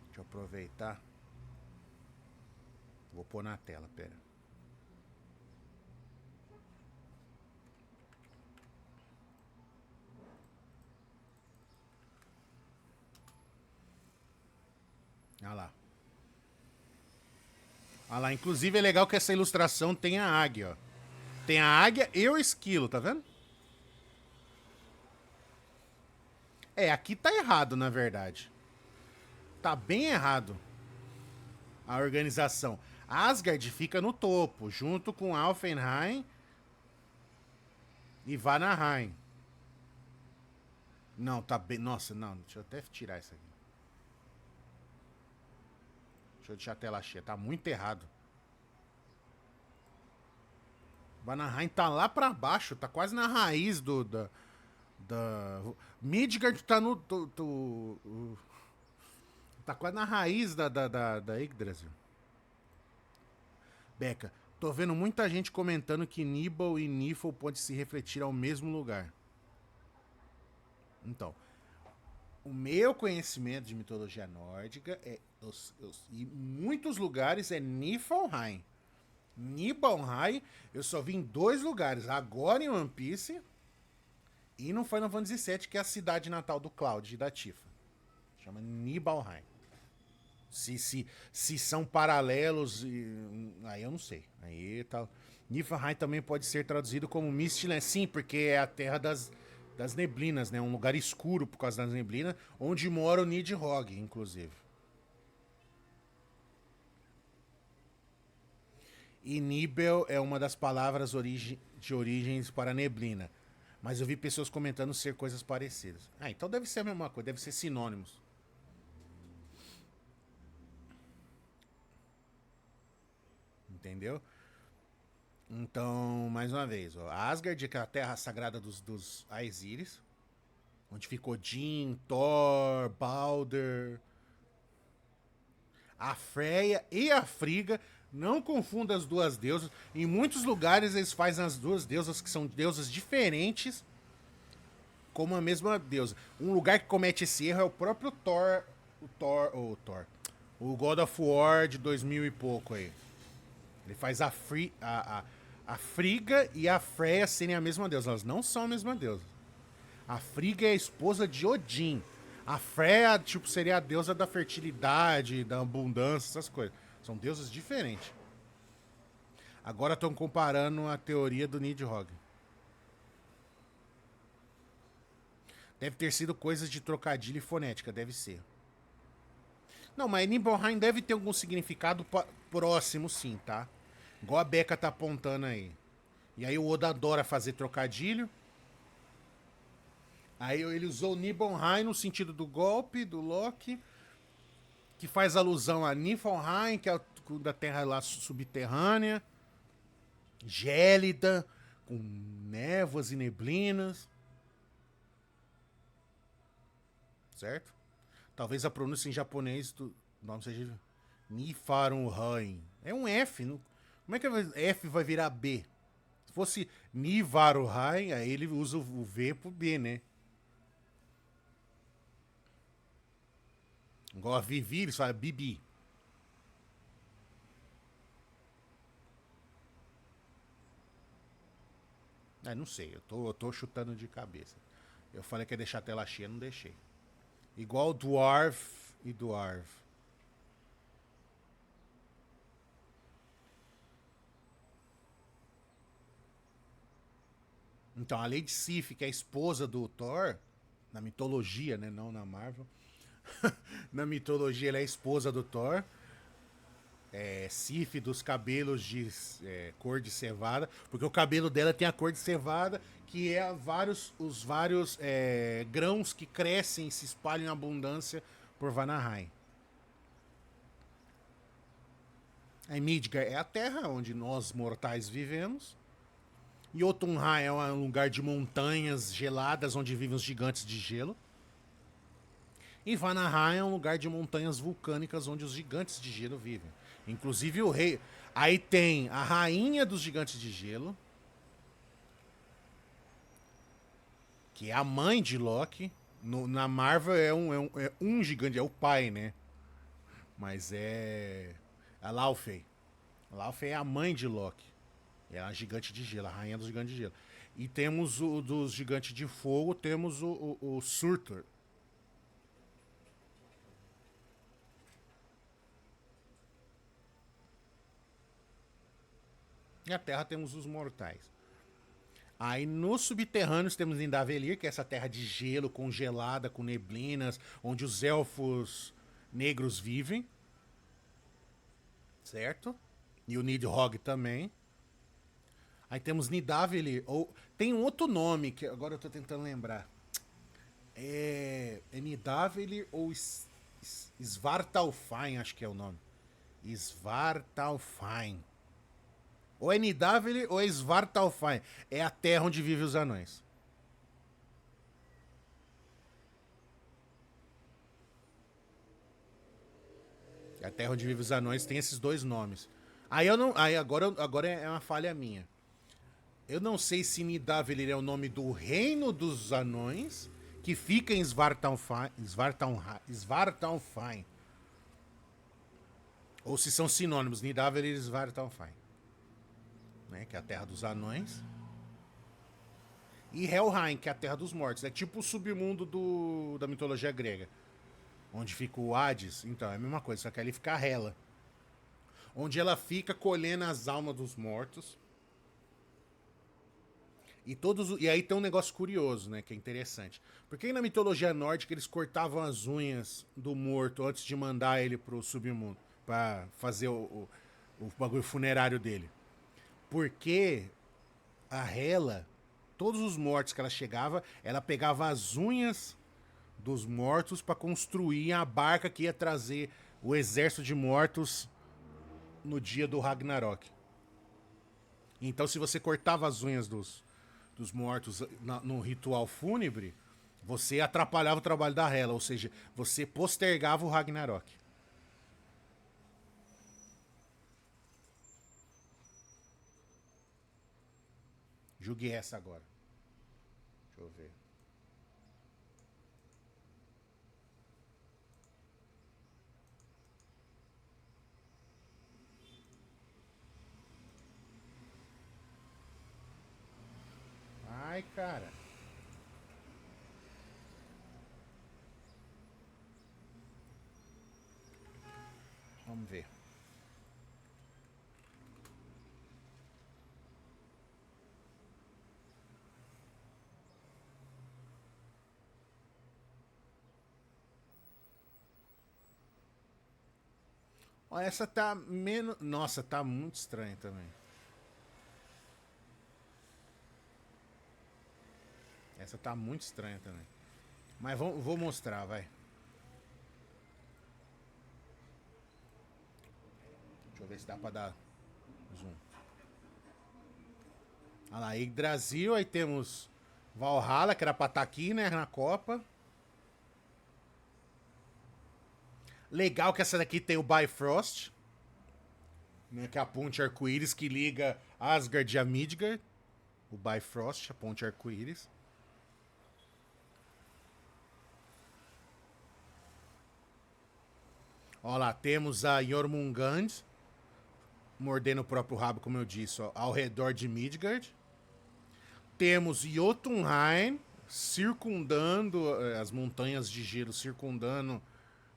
Deixa eu aproveitar. Vou pôr na tela, pera. Olha lá. Olha lá, inclusive é legal que essa ilustração tem a águia, ó. Tem a águia e o esquilo, tá vendo? É, aqui tá errado, na verdade. Tá bem errado a organização. Asgard fica no topo, junto com Alfenheim e Vanaheim. Não, tá bem. Nossa, não, deixa eu até tirar isso aqui. Deixa eu deixar a tela cheia, tá muito errado. Vanaheim tá lá pra baixo, tá quase na raiz da Midgard tá no. Tá quase na raiz da Yggdrasil. Beca, tô vendo muita gente comentando que Nibel e Nifl podem se refletir ao mesmo lugar. Então, o meu conhecimento de mitologia nórdica é. Em muitos lugares é Niflheim. Nibelheim, eu só vi em 2 lugares. Agora em One Piece e no Final Fantasy VII, que é a cidade natal do Cloud e da Tifa. Chama Nibelheim. Se são paralelos, aí eu não sei. Aí tá. Niflheim também pode ser traduzido como Mistland, sim, porque é a terra das neblinas, né? Um lugar escuro por causa das neblinas, onde mora o Nidhogg, inclusive. E Nibel é uma das palavras de origens para neblina. Mas eu vi pessoas comentando ser coisas parecidas. Ah, então deve ser a mesma coisa, deve ser sinônimos. Entendeu? Então, mais uma vez, ó, Asgard, que é a terra sagrada dos Aesiris, onde ficou Odin, Thor, Balder, a Freya e a Frigga. Não confunda as duas deusas. Em muitos lugares eles fazem as duas deusas, que são deusas diferentes, como a mesma deusa. Um lugar que comete esse erro é o próprio Thor. O God of War de 2000 e pouco aí. Ele faz a Frigga e a Freya serem a mesma deusa. Elas não são a mesma deusa. A Frigga é a esposa de Odin. A Freya, tipo, seria a deusa da fertilidade, da abundância, essas coisas. São deusas diferentes. Agora estão comparando a teoria do Nidhogg. Deve ter sido coisas de trocadilho e fonética, deve ser. Não, mas Nibelheim deve ter algum significado próximo, sim, tá? Igual a Becca tá apontando aí. E aí o Oda adora fazer trocadilho. Aí ele usou Nibelheim no sentido do golpe do Loki, que faz alusão a Niflheim, que é da terra lá subterrânea, gélida, com névoas e neblinas. Certo? Talvez a pronúncia em japonês do nome seja Nifarunhain. É um F. Como é que F vai virar B? Se fosse Nivarunhain, aí ele usa o V pro B, né? Igual a Vivi, eles falam Bibi. Não sei, eu tô chutando de cabeça. Eu falei que ia deixar a tela cheia, não deixei. Igual Dwarf e Dwarf. Então, a Lady Sif, que é a esposa do Thor, Na mitologia, né? Não na Marvel. Na mitologia, ela é a esposa do Thor. É Sif dos cabelos de cor de cevada. Porque o cabelo dela tem a cor de cevada, que é os vários grãos que crescem e se espalham em abundância por Vanaheim. A Midgard é a terra onde nós mortais vivemos. Jotunheim é um lugar de montanhas geladas onde vivem os gigantes de gelo. E Vanaheim é um lugar de montanhas vulcânicas onde os gigantes de gelo vivem. Inclusive o rei. Aí tem a rainha dos gigantes de gelo, que é a mãe de Loki. Na Marvel é um gigante, é o pai, né? Mas é. A Laufey. A Laufey é a mãe de Loki. É a gigante de gelo, a rainha dos gigantes de gelo. E temos o dos gigantes de fogo, temos o Surtur. E a Terra temos os mortais. Aí nos subterrâneos temos Nidavellir, que é essa terra de gelo congelada, com neblinas, onde os elfos negros vivem. Certo? E o Nidhogg também. Aí temos Nidavellir, ou tem um outro nome que agora eu tô tentando lembrar. É Nidavellir ou Svartalfheim, acho que é o nome. Svartalfheim. Ou é Nidavellir ou é Svartalfheim. É a terra onde vivem os anões. É a terra onde vivem os anões tem esses dois nomes. Aí eu não. Aí agora é uma falha minha. Eu não sei se Nidavellir é o nome do reino dos anões, que fica em Svartalfheim. Ou se são sinônimos, Nidavellir e Svartalfheim. Né, que é a terra dos anões. E Helheim, que é a terra dos mortos. É tipo o submundo da mitologia grega. Onde fica o Hades. Então, é a mesma coisa, só que ali fica a Hela. Onde ela fica colhendo as almas dos mortos. E aí tem um negócio curioso, né? Que é interessante. Porque aí na mitologia nórdica eles cortavam as unhas do morto antes de mandar ele pro submundo. Pra fazer o bagulho funerário dele. Porque a Hela, todos os mortos que ela chegava, ela pegava as unhas dos mortos para construir a barca que ia trazer o exército de mortos no dia do Ragnarok. Então, se você cortava as unhas dos mortos no ritual fúnebre, você atrapalhava o trabalho da Hela, ou seja, você postergava o Ragnarok. Julgue essa agora. Deixa eu ver. Ai, cara. Vamos ver. Ó, essa tá menos. Nossa, tá muito estranha também. Essa tá muito estranha também. Mas vou mostrar, vai. Deixa eu ver se dá pra dar zoom. Olha lá, Yggdrasil, aí temos Valhalla, que era pra estar aqui, né, na Copa. Legal que essa daqui tem o Bifrost, né, que é a ponte arco-íris que liga Asgard a Midgard. O Bifrost, a ponte arco-íris. Olha lá, temos a Jormungand, mordendo o próprio rabo, como eu disse, ó, ao redor de Midgard. Temos Jotunheim circundando as montanhas de gelo, circundando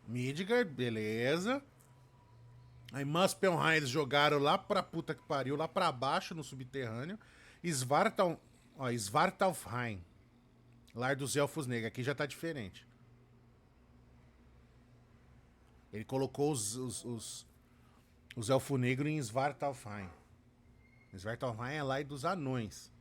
Midgard, beleza. Aí Muspelheim eles jogaram lá pra puta que pariu, lá pra baixo no subterrâneo. Svartalfheim. Lar dos Elfos Negros. Aqui já tá diferente. Ele colocou os Elfos Negros em Svartalfheim. Svartalfheim é Lar dos Anões.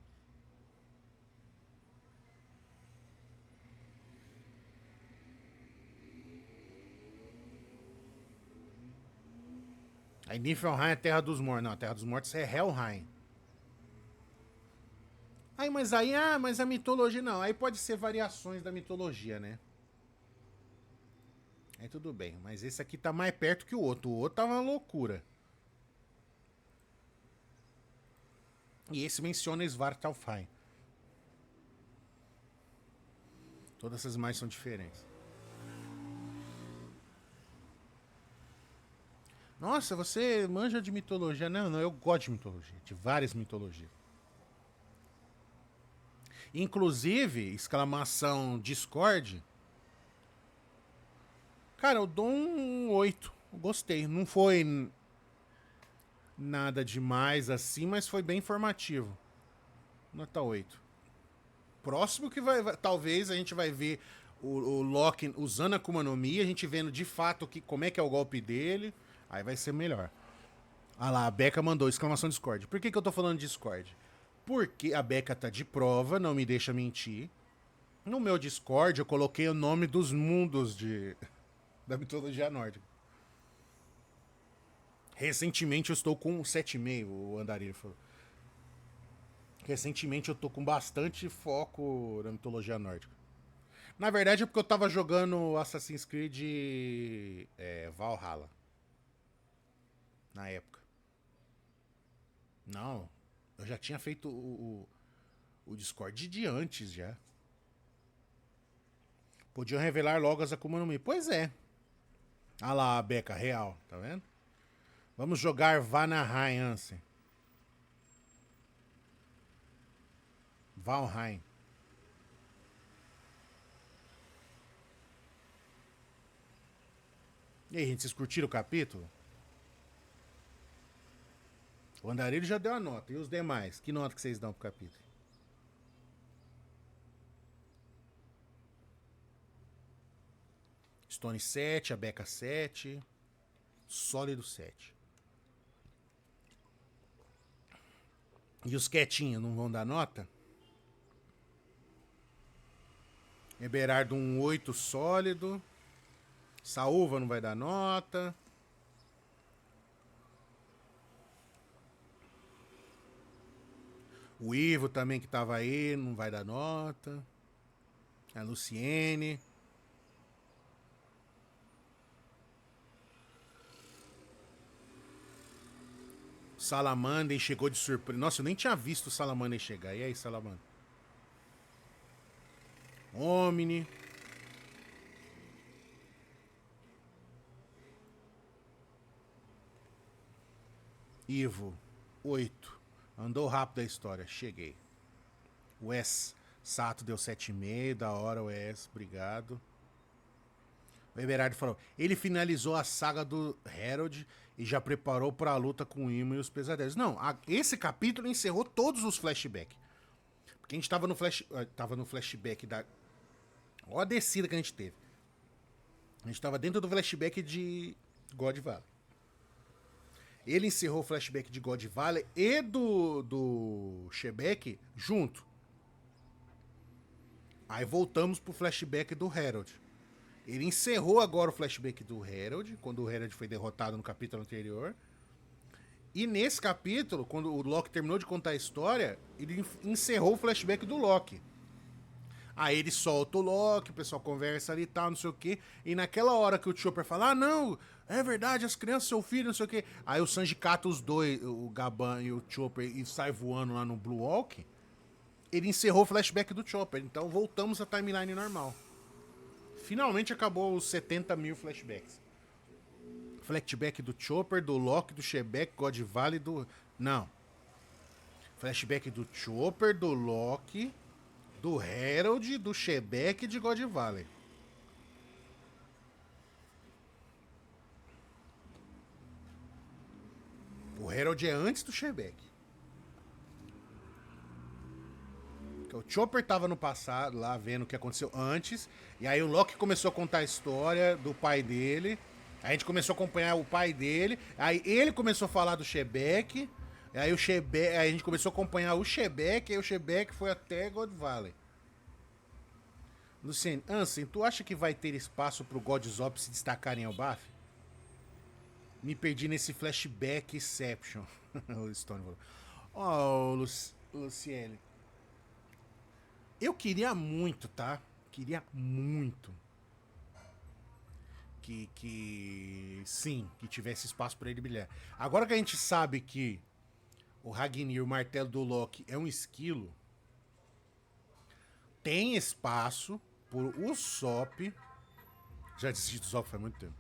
Aí Niflheim é Terra dos Mortos. Não, a Terra dos Mortos é Helheim. Mas a mitologia não. Aí pode ser variações da mitologia, né? Aí tudo bem. Mas esse aqui tá mais perto que o outro. O outro tá uma loucura. E esse menciona Svartalfheim. Todas essas imagens são diferentes. Nossa, você manja de mitologia? Não, não, eu gosto de mitologia. De várias mitologias. Inclusive, exclamação Discord. Cara, eu dou um 8. Gostei. Não foi nada demais assim, mas foi bem informativo. Nota 8. Próximo que talvez a gente vai ver o Loki usando a Akuma no Mi, a gente vendo de fato como é que é o golpe dele. Aí vai ser melhor. Ah lá, a Becca mandou exclamação Discord. Por que eu tô falando Discord? Porque a Becca tá de prova, não me deixa mentir. No meu Discord eu coloquei o nome dos mundos da mitologia nórdica. Recentemente eu estou com 7,5, o Andarilho falou. Recentemente eu tô com bastante foco na mitologia nórdica. Na verdade é porque eu tava jogando Assassin's Creed Valhalla. Na época. Não, eu já tinha feito o Discord de antes já. Podiam revelar logo as Akuma no Mi. Pois é. Ah lá, a Beca, real, tá vendo? Vamos jogar Vanaheim, Ansem. Valheim. E aí, gente, vocês curtiram o capítulo? O Andarilho já deu a nota. E os demais? Que nota que vocês dão pro capítulo? Stone 7, a Beca 7. Sólido 7. E os quietinhos não vão dar nota? Eberardo um 8 sólido. Saúva não vai dar nota. O Ivo também que tava aí não vai dar nota. A Luciene. Salamandem chegou de surpresa. Nossa, eu nem tinha visto o Salamandem chegar. E aí, Salamandem? Omni. Ivo, 8. Andou rápido a história. Cheguei. Wes. Sato deu 7,5. Da hora, Wes. Obrigado. O Everard falou: ele finalizou a saga do Herald e já preparou para a luta com o Imo e os pesadelos. Não, esse capítulo encerrou todos os flashbacks. Porque a gente tava no flashback da. Olha a descida que a gente teve. A gente tava dentro do flashback de God Valley. Ele encerrou o flashback de God Valley e do Shebeck junto. Aí voltamos pro flashback do Herald. Ele encerrou agora o flashback do Herald, quando o Herald foi derrotado no capítulo anterior. E nesse capítulo, quando o Loki terminou de contar a história, ele encerrou o flashback do Loki. Aí ele solta o Loki, o pessoal conversa ali e tal, não sei o quê. E naquela hora que o Chopper fala, ah, não, é verdade, as crianças, seu filho, não sei o quê. Aí o Sanji cata os dois, o Gaban e o Chopper, e sai voando lá no Blue Walk. Ele encerrou o flashback do Chopper. Então voltamos à timeline normal. Finalmente acabou os 70 mil flashbacks. Flashback do Chopper, do Loki, do Shebeck, God Valley, do... Não. Flashback do Chopper, do Loki, do Herald, do Shebeck e de God Valley. O Herald é antes do Shebeck. O Chopper tava no passado, lá vendo o que aconteceu antes. E aí o Loki começou a contar a história do pai dele. Aí a gente começou a acompanhar o pai dele. Aí ele começou a falar do Shebeck. Aí aí a gente começou a acompanhar o Shebeck. Aí o Shebeck foi até God Valley. Luciane, Ansem, tu acha que vai ter espaço pro Godzop se destacar em Elbaf? Me perdi nesse flashback Inception. O Stone falou. Ó, Luciene. Eu queria muito, tá? Queria muito sim, que tivesse espaço pra ele brilhar. Agora que a gente sabe que o Ragnir, o martelo do Loki, é um esquilo, tem espaço por o Sop. Já desisti do Sop faz muito tempo.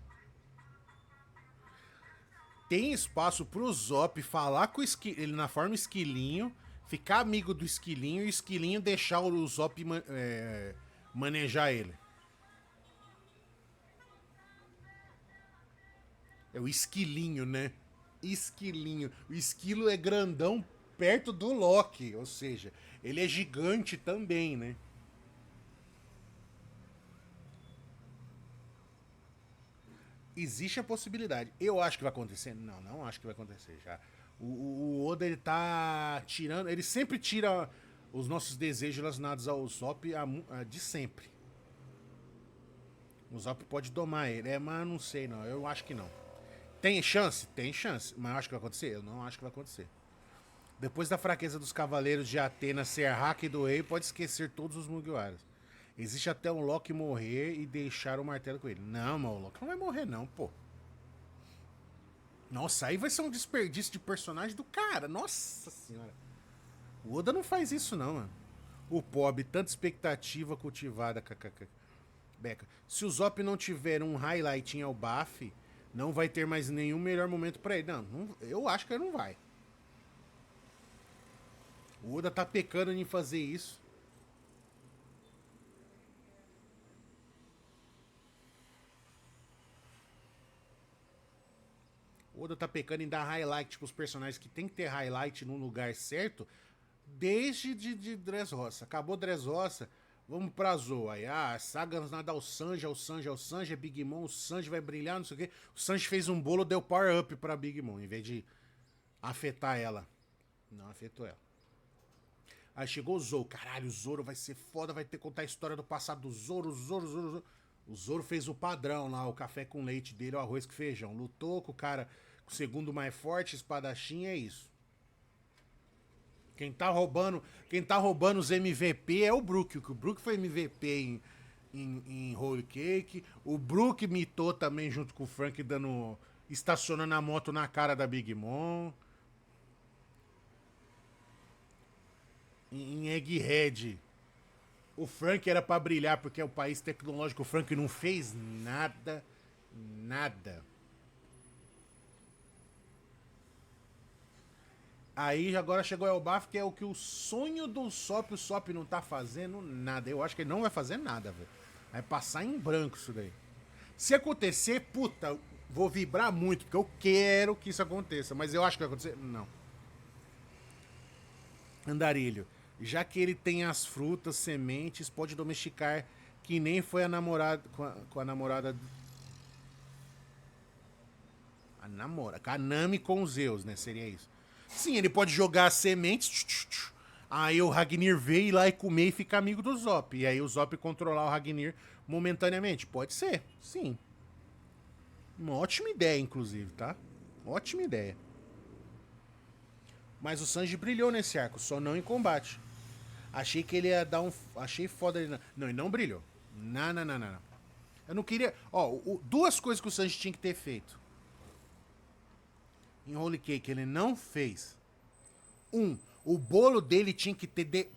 Tem espaço pro Zop falar com ele na forma esquilinho, ficar amigo do esquilinho e o esquilinho deixar o Zop manejar ele. É o esquilinho, né? Esquilinho. O esquilo é grandão perto do Loki, ou seja, ele é gigante também, né? Existe a possibilidade. Eu acho que vai acontecer? Não, não acho que vai acontecer já. O Oda, ele tá tirando. Ele sempre tira os nossos desejos relacionados ao Zop de sempre. O Zop pode domar ele. Mas não sei, não. Eu acho que não. Tem chance? Tem chance. Mas eu acho que vai acontecer? Eu não acho que vai acontecer. Depois da fraqueza dos cavaleiros de Atena ser hack do rei, pode esquecer todos os Mugiwaras. Existe até um Loki morrer e deixar o martelo com ele. Não, mas o Loki não vai morrer, não, pô. Nossa, aí vai ser um desperdício de personagem do cara. Nossa senhora. O Oda não faz isso, não, mano. O pobre, tanta expectativa cultivada, kkk. Beca, se o Zop não tiver um highlight em Elbaf, não vai ter mais nenhum melhor momento pra ele. Não, eu acho que ele não vai. O Oda tá pecando em fazer isso. O Oda tá pecando em dar highlight pros personagens que tem que ter highlight no lugar certo desde de Dressrosa. Acabou Dressrosa, vamos pra Zoa. Aí, saga nada ao Sanji, é Big Mom, o Sanji vai brilhar, não sei o quê. O Sanji fez um bolo, deu power up pra Big Mom, em vez de afetar ela. Não afetou ela. Aí chegou o Zoro. Caralho, o Zoro vai ser foda, vai ter que contar a história do passado do Zoro. O Zoro fez o padrão lá, o café com leite dele, o arroz com feijão. Lutou com o cara, com o segundo mais forte, espadachim, é isso. Quem tá roubando os MVP é o Brook. O Brook foi MVP em Holy Cake. O Brook mitou também junto com o Frank, estacionando a moto na cara da Big Mom. Em Egghead, o Frank era pra brilhar porque é o país tecnológico. O Frank não fez nada. Nada. Aí agora chegou o Elbaf, que é o que o sonho do Sop, o Sop não tá fazendo nada. Eu acho que ele não vai fazer nada, velho. Vai passar em branco isso daí. Se acontecer, puta, vou vibrar muito, porque eu quero que isso aconteça. Mas eu acho que vai acontecer? Não. Andarilho. Já que ele tem as frutas, sementes, pode domesticar, que nem foi a namorada. Com a namorada. Com a Nami com os Zeus, né? Seria isso. Sim, ele pode jogar as sementes. Aí o Ragnir vê ir lá e comer e ficar amigo do Zop. E aí o Zop controlar o Ragnir momentaneamente. Pode ser, sim. Uma ótima ideia, inclusive, tá? Ótima ideia. Mas o Sanji brilhou nesse arco, só não em combate. Achei que ele ia dar um. Achei foda ele. Não, ele não brilhou. Não. Eu não queria. Ó, duas coisas que o Sanji tinha que ter feito. Em Holy Cake, ele não fez. O bolo dele tinha que ter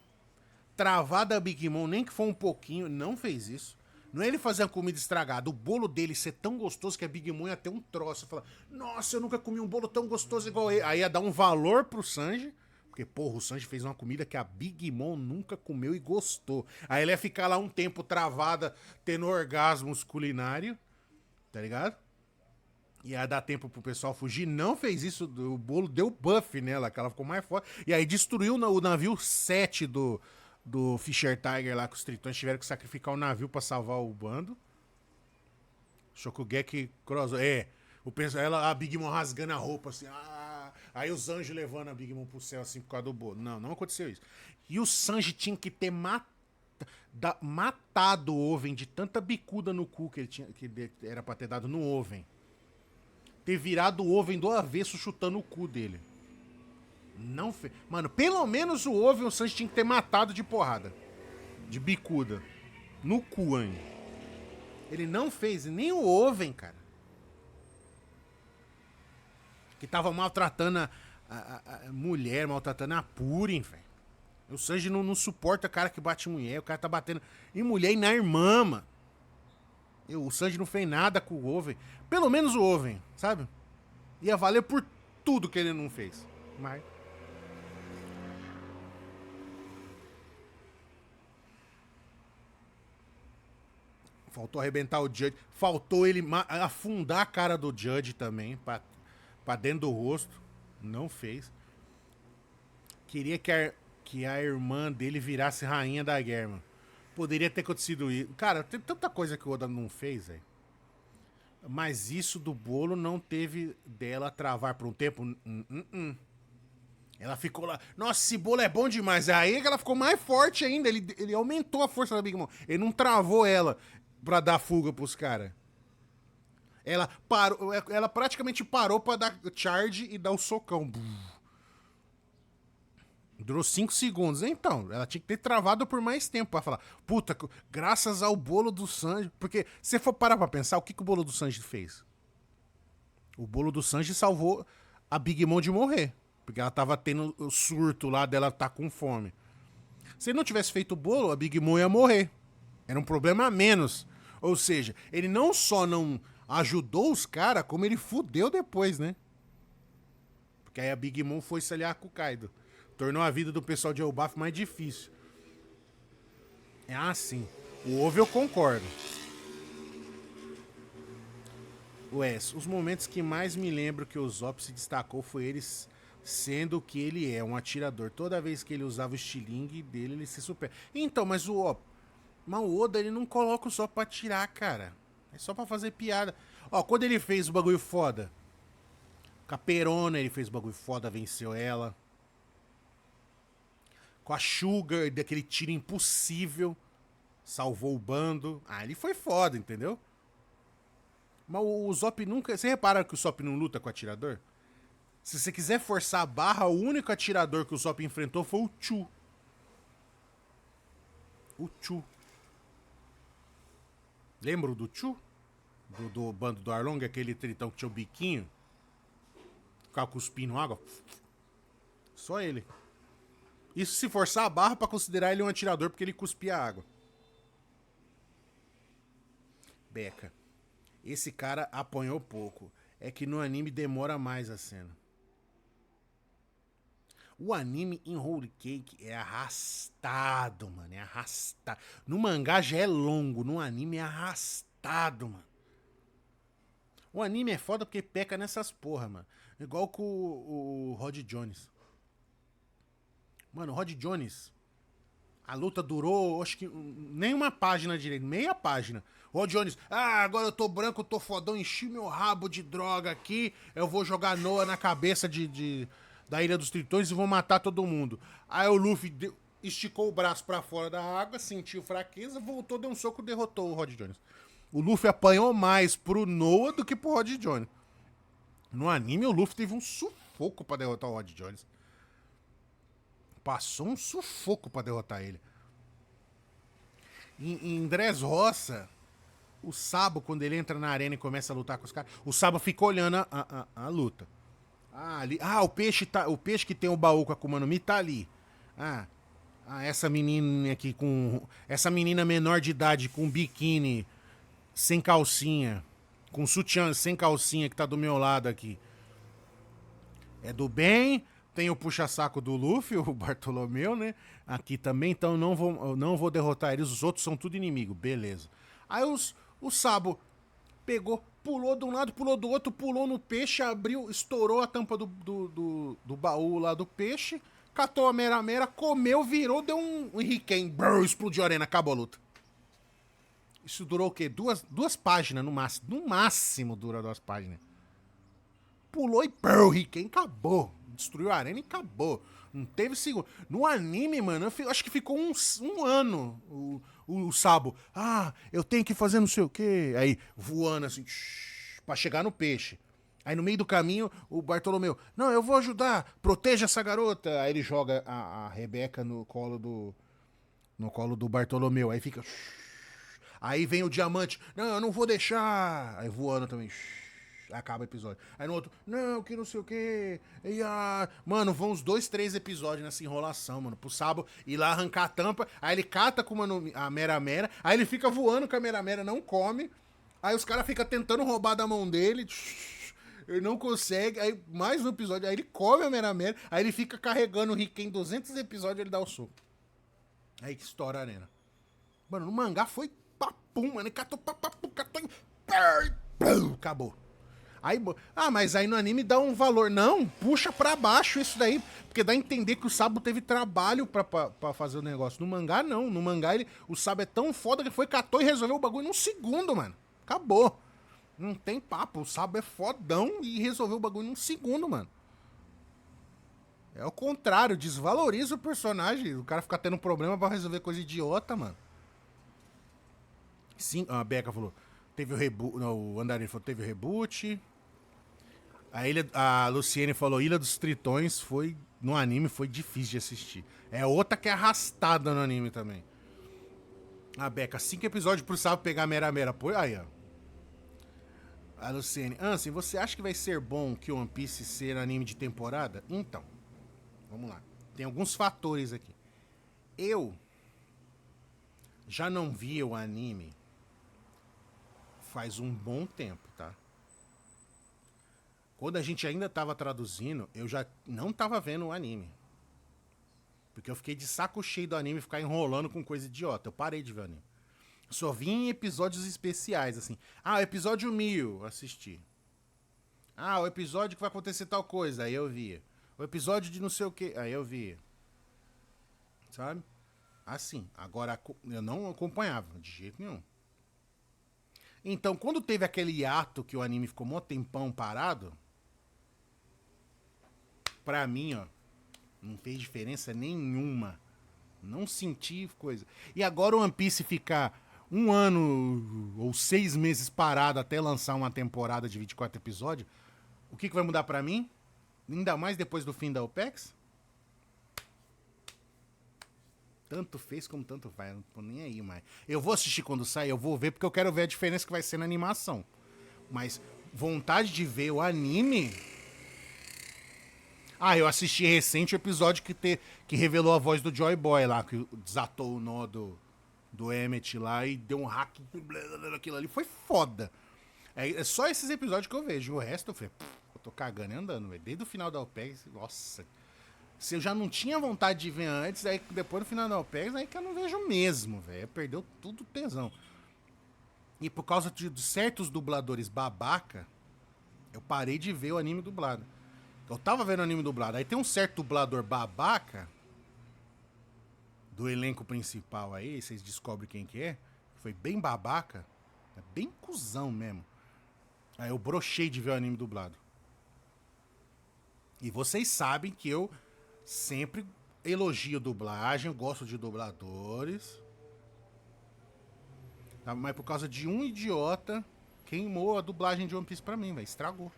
travado a Big Mom, nem que for um pouquinho. Não fez isso. Não é ele fazer a comida estragada. O bolo dele ser tão gostoso que a Big Mom ia ter um troço. Falar, nossa, eu nunca comi um bolo tão gostoso igual ele. Aí ia dar um valor pro Sanji. Porque, porra, o Sanji fez uma comida que a Big Mom nunca comeu e gostou. Aí ele ia ficar lá um tempo travada, tendo orgasmos culinários. Tá ligado? Ia dar tempo pro pessoal fugir. Não fez isso. O bolo deu buff nela, que ela ficou mais forte. E aí destruiu o navio 7 do do Fischer Tiger lá, que os tritões tiveram que sacrificar o navio pra salvar o bando. Shokugeki cross. A Big Mom rasgando a roupa assim. Aí os anjos levando a Big Mom pro céu assim por causa do bolo. Não, não aconteceu isso. E o Sanji tinha que ter matado o Oven de tanta bicuda no cu que ele tinha, que era pra ter dado no Oven. Ter virado o Oven do avesso chutando o cu dele. Não fez. Mano, pelo menos o Oven o Sanji tinha que ter matado de porrada. De bicuda. No cu ainda. Ele não fez nem o Oven, cara. Que tava maltratando a mulher, maltratando a Purim, velho. O Sanji não suporta cara que bate em mulher. O cara tá batendo em mulher e na irmã, mano. O Sanji não fez nada com o Oven. Pelo menos o Oven, sabe? Ia valer por tudo que ele não fez. Mas... faltou arrebentar o Judge. Faltou ele afundar a cara do Judge também. Pra dentro do rosto. Não fez. Queria que a irmã dele virasse rainha da guerra, mano. Poderia ter acontecido isso. Cara, tem tanta coisa que o Oda não fez, velho. Mas isso do bolo não teve dela travar por um tempo. Ela ficou lá. Nossa, esse bolo é bom demais. Aí que ela ficou mais forte ainda. Ele aumentou a força da Big Mom. Ele não travou ela pra dar fuga pros caras. Ela praticamente parou pra dar charge e dar o socão. Durou 5 segundos. Então, ela tinha que ter travado por mais tempo pra falar. Puta, graças ao bolo do Sanji. Porque, se for parar pra pensar, o que o bolo do Sanji fez? O bolo do Sanji salvou a Big Mom de morrer. Porque ela tava tendo o surto lá dela tá com fome. Se ele não tivesse feito o bolo, a Big Mom ia morrer. Era um problema a menos. Ou seja, ele não só não ajudou os caras, como ele fudeu depois, né? Porque aí a Big Mom foi se aliar com o Kaido. Tornou a vida do pessoal de Elbaf mais difícil. É assim. O Ovo eu concordo. Wes, os momentos que mais me lembro que o Zop se destacou foi eles sendo o que ele é, um atirador. Toda vez que ele usava o estilingue dele, ele se supera. Então, mas o Oda, ele não coloca o Zop pra atirar, cara. É só pra fazer piada. Ó, quando ele fez o bagulho foda, com a Perona ele fez o bagulho foda, venceu ela. Com a Sugar, daquele tiro impossível, salvou o bando. Ele foi foda, entendeu? Mas o Zop nunca... Você repara que o Zop não luta com o atirador? Se você quiser forçar a barra, o único atirador que o Zop enfrentou foi o Chu. O Chu. Lembra do Chu? Do bando do Arlong, aquele tritão que tinha o biquinho? Ficava cuspindo água. Só ele. Isso se forçar a barra pra considerar ele um atirador, porque ele cuspia água. Beca. Esse cara apanhou pouco. É que no anime demora mais a cena. O anime em Whole Cake é arrastado, mano. É arrastado. No mangá já é longo. No anime é arrastado, mano. O anime é foda porque peca nessas porra, mano. Igual com o Rod Jones. Mano, o Rod Jones, a luta durou, acho que nem uma página direito, meia página. Rod Jones, agora eu tô branco, tô fodão, enchi meu rabo de droga aqui, eu vou jogar Noah na cabeça da Ilha dos Tritões e vou matar todo mundo. Aí o Luffy esticou o braço pra fora da água, sentiu fraqueza, voltou, deu um soco e derrotou o Rod Jones. O Luffy apanhou mais pro Noah do que pro Rod Jones. No anime, o Luffy teve um sufoco pra derrotar o Rod Jones. Passou um sufoco pra derrotar ele. Em Dressrosa, o Sabo, quando ele entra na arena e começa a lutar com os caras, o Sabo fica olhando a luta. Ali, o peixe que tem o baú com a Akuma no Mi tá ali. Essa menina aqui com... Essa menina menor de idade com biquíni, sem calcinha, com sutiã sem calcinha que tá do meu lado aqui. É do bem... Tem o puxa-saco do Luffy, o Bartolomeu, né? Aqui também, então não vou derrotar eles. Os outros são tudo inimigo, beleza. Aí o Sabo pegou, pulou de um lado, pulou do outro, pulou no peixe, abriu, estourou a tampa do baú lá do peixe, catou a Mera Mera, comeu, virou, deu um Riken, brrr, explodiu a arena, acabou a luta. Isso durou o quê? Duas páginas no máximo. No máximo dura 2 páginas. Pulou e brrr, Riken, acabou. Destruiu a arena e acabou. Não teve segundo. No anime, mano, eu acho que ficou um ano o Sabo. Ah, eu tenho que fazer não sei o quê. Aí, voando assim, pra chegar no peixe. Aí no meio do caminho, o Bartolomeu, não, eu vou ajudar, proteja essa garota. Aí ele joga a Rebeca no colo do Bartolomeu. Aí fica. Aí vem o diamante, não, eu não vou deixar. Aí voando também. Acaba o episódio. Aí no outro, não, que não sei o quê. E mano, vão uns 2, 3 episódios nessa enrolação, mano. Pro Sabo ir lá arrancar a tampa. Aí ele cata com a Mera Mera. Aí ele fica voando com a Mera Mera, não come. Aí os caras ficam tentando roubar da mão dele. Ele não consegue. Aí mais um episódio. Aí ele come a Mera Mera. Aí ele fica carregando o Riken 200 episódios ele dá o soco. Aí que estoura a arena. Mano, no mangá foi papum, mano. Ele catou papum, catou. Acabou. Aí, mas aí no anime dá um valor. Não, puxa pra baixo isso daí. Porque dá a entender que o Sabo teve trabalho pra fazer o negócio. No mangá, não. No mangá, o Sabo é tão foda que foi, catou e resolveu o bagulho num segundo, mano. Acabou. Não tem papo. O Sabo é fodão e resolveu o bagulho num segundo, mano. É o contrário, desvaloriza o personagem. O cara fica tendo problema pra resolver coisa idiota, mano. Sim, a Becca falou. Teve o reboot. O Andarilho falou, teve o reboot. A Luciene falou, Ilha dos Tritões foi. No anime foi difícil de assistir. É outra que é arrastada no anime também. A Becca, 5 episódios pro Sabo pegar a Mera Mera. Pô, aí, ó. A Luciene, Ansem, você acha que vai ser bom que o One Piece ser anime de temporada? Então, vamos lá. Tem alguns fatores aqui. Eu já não vi o anime faz um bom tempo, tá? Quando a gente ainda tava traduzindo, eu já não tava vendo o anime. Porque eu fiquei de saco cheio do anime ficar enrolando com coisa idiota. Eu parei de ver o anime. Só vi em episódios especiais, assim. Ah, o episódio 1000, assisti. Ah, o episódio que vai acontecer tal coisa, aí eu via. O episódio de não sei o que, aí eu via. Sabe? Assim. Agora, eu não acompanhava, de jeito nenhum. Então, quando teve aquele hiato que o anime ficou mó tempão parado, pra mim, ó, não fez diferença nenhuma. Não senti coisa. E agora o One Piece ficar 1 ano ou 6 meses parado até lançar uma temporada de 24 episódios, o que vai mudar pra mim? Ainda mais depois do fim da OPEX? Tanto fez como tanto vai, eu não tô nem aí mais. Eu vou assistir quando sair, eu vou ver porque eu quero ver a diferença que vai ser na animação. Mas vontade de ver o anime. Ah, eu assisti recente o episódio que revelou a voz do Joy Boy lá, que desatou o nó do Emmet lá e deu um hack. Aquilo ali foi foda. É só esses episódios que eu vejo. O resto eu falei, eu tô cagando e andando, velho. Desde o final da OPEX, nossa. Se eu já não tinha vontade de ver antes, aí depois do final da OPEX, aí que eu não vejo mesmo, velho. Perdeu tudo o tesão. E por causa de certos dubladores babaca, eu parei de ver o anime dublado. Eu tava vendo o anime dublado. Aí tem um certo dublador babaca do elenco principal aí, vocês descobrem quem que é. Foi bem babaca. É bem cuzão mesmo. Aí eu brochei de ver o anime dublado. E vocês sabem que eu sempre elogio dublagem, eu gosto de dubladores. Mas por causa de um idiota, queimou a dublagem de One Piece pra mim, velho. Estragou.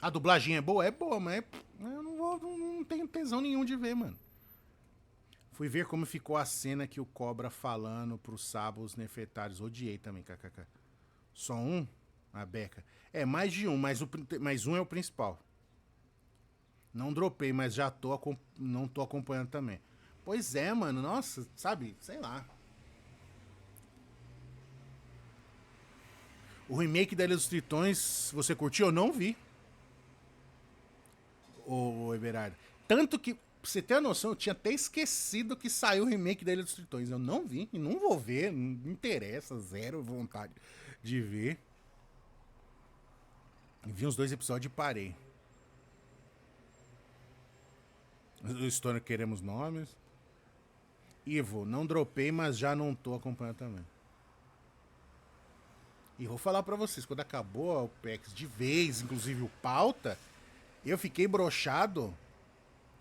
A dublagem é boa? É boa, mas eu não tenho tesão nenhum de ver, mano. Fui ver como ficou a cena que o Cobra falando pros Sabos Nefetários. Odiei também, kkk. Só um? A Beca. É, mais de um, mas um é o principal. Não dropei, mas já não tô acompanhando também. Pois é, mano. Nossa, sabe? Sei lá. O remake da Ilha dos Tritões, você curtiu? Eu não vi. Ô, Everardo. Tanto que, pra você ter a noção, eu tinha até esquecido que saiu o remake da Ilha dos Tritões. Eu não vi e não vou ver. Não me interessa, zero vontade de ver. Vi uns 2 episódios e parei. O Stone queremos nomes. Ivo, não dropei, mas já não tô acompanhando também. E vou falar pra vocês, quando acabou o PEX de vez, inclusive o pauta, eu fiquei broxado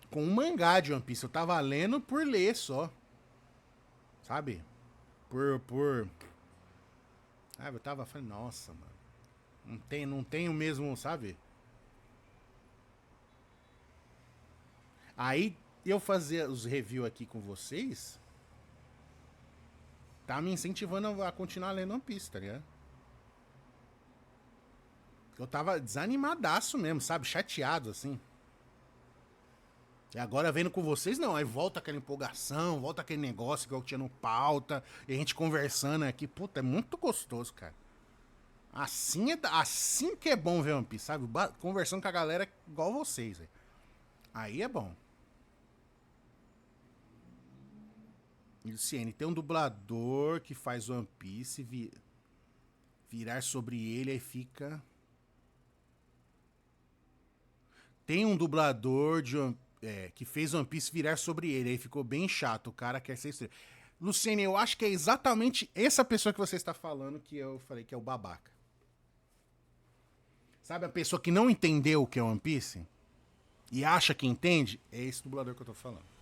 com um mangá de One Piece. Eu tava lendo por ler só. Sabe? Por. Ah, eu tava falando, nossa, mano. Não tem o mesmo, sabe? Aí eu fazer os reviews aqui com vocês tá me incentivando a continuar lendo One Piece, tá ligado? Eu tava desanimadaço mesmo, sabe? Chateado, assim. E agora vendo com vocês, não. Aí volta aquela empolgação, volta aquele negócio que eu tinha no pauta, e a gente conversando aqui. Puta, é muito gostoso, cara. Assim que é bom ver One Piece, sabe? Conversando com a galera igual vocês, véio. Aí é bom. E Luciene, tem um dublador que faz One Piece virar sobre ele, aí fica. Tem um dublador que fez One Piece virar sobre ele, aí ficou bem chato. O cara quer ser estrela. Luciene, eu acho que é exatamente essa pessoa que você está falando que eu falei que é o babaca. Sabe a pessoa que não entendeu o que é One Piece? E acha que entende? É esse dublador que eu tô falando.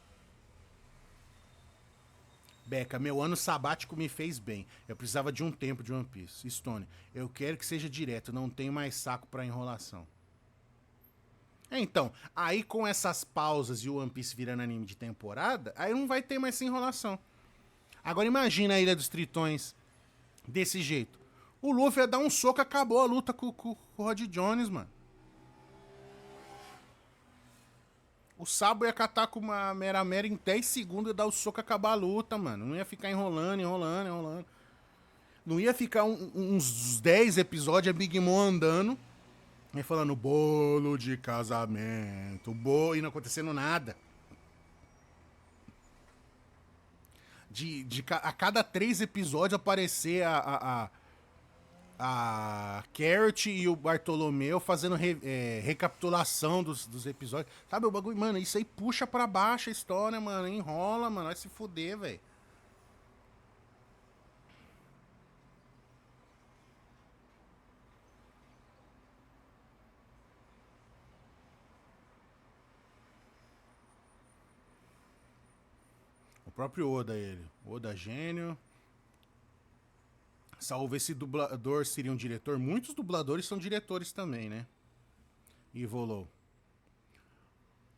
Beca, meu ano sabático me fez bem. Eu precisava de um tempo de One Piece. Stone, eu quero que seja direto, não tenho mais saco pra enrolação. Então, aí com essas pausas e o One Piece virando anime de temporada, aí não vai ter mais essa enrolação. Agora imagina a Ilha dos Tritões desse jeito. O Luffy ia dar um soco, acabou a luta com o Rod Jones, mano. O Sabo ia catar com uma mera em 10 segundos e dar o soco e acabar a luta, mano. Não ia ficar enrolando. Não ia ficar uns 10 episódios a Big Mom andando e falando bolo de casamento, e não acontecendo nada. A cada 3 episódios aparecer a Carrot e o Bartolomeu fazendo recapitulação dos episódios. Sabe o bagulho? Mano, isso aí puxa pra baixo a história, mano. Enrola, mano. Vai se fuder, velho. O próprio Oda, ele. Oda gênio. Salvo esse dublador seria um diretor. Muitos dubladores são diretores também, né? E volou.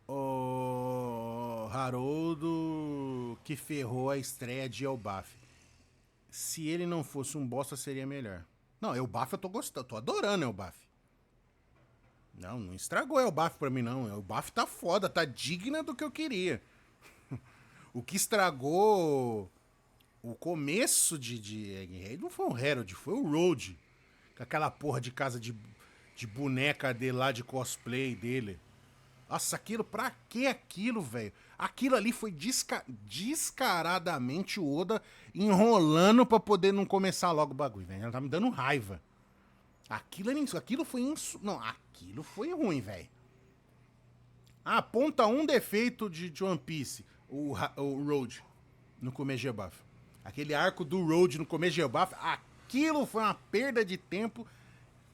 O Haroldo que ferrou a estreia de Elbaf. Se ele não fosse um bosta, seria melhor. Não, Elbaf eu tô gostando, tô adorando Elbaf. Não estragou Elbaf pra mim, não. Elbaf tá foda, tá digna do que eu queria. O que estragou o começo de Egghead não foi o Herald, foi o Road. Com aquela porra de casa de boneca dele lá, de cosplay dele. Nossa, aquilo, pra que aquilo, velho? Aquilo ali foi descaradamente o Oda enrolando pra poder não começar logo o bagulho, velho. Ela tá me dando raiva. Aquilo foi Não, aquilo foi ruim, velho. Ah, aponta um defeito de One Piece, o Road, no começo de Elbaf. Aquele arco do Road no começo de Elbaf, aquilo foi uma perda de tempo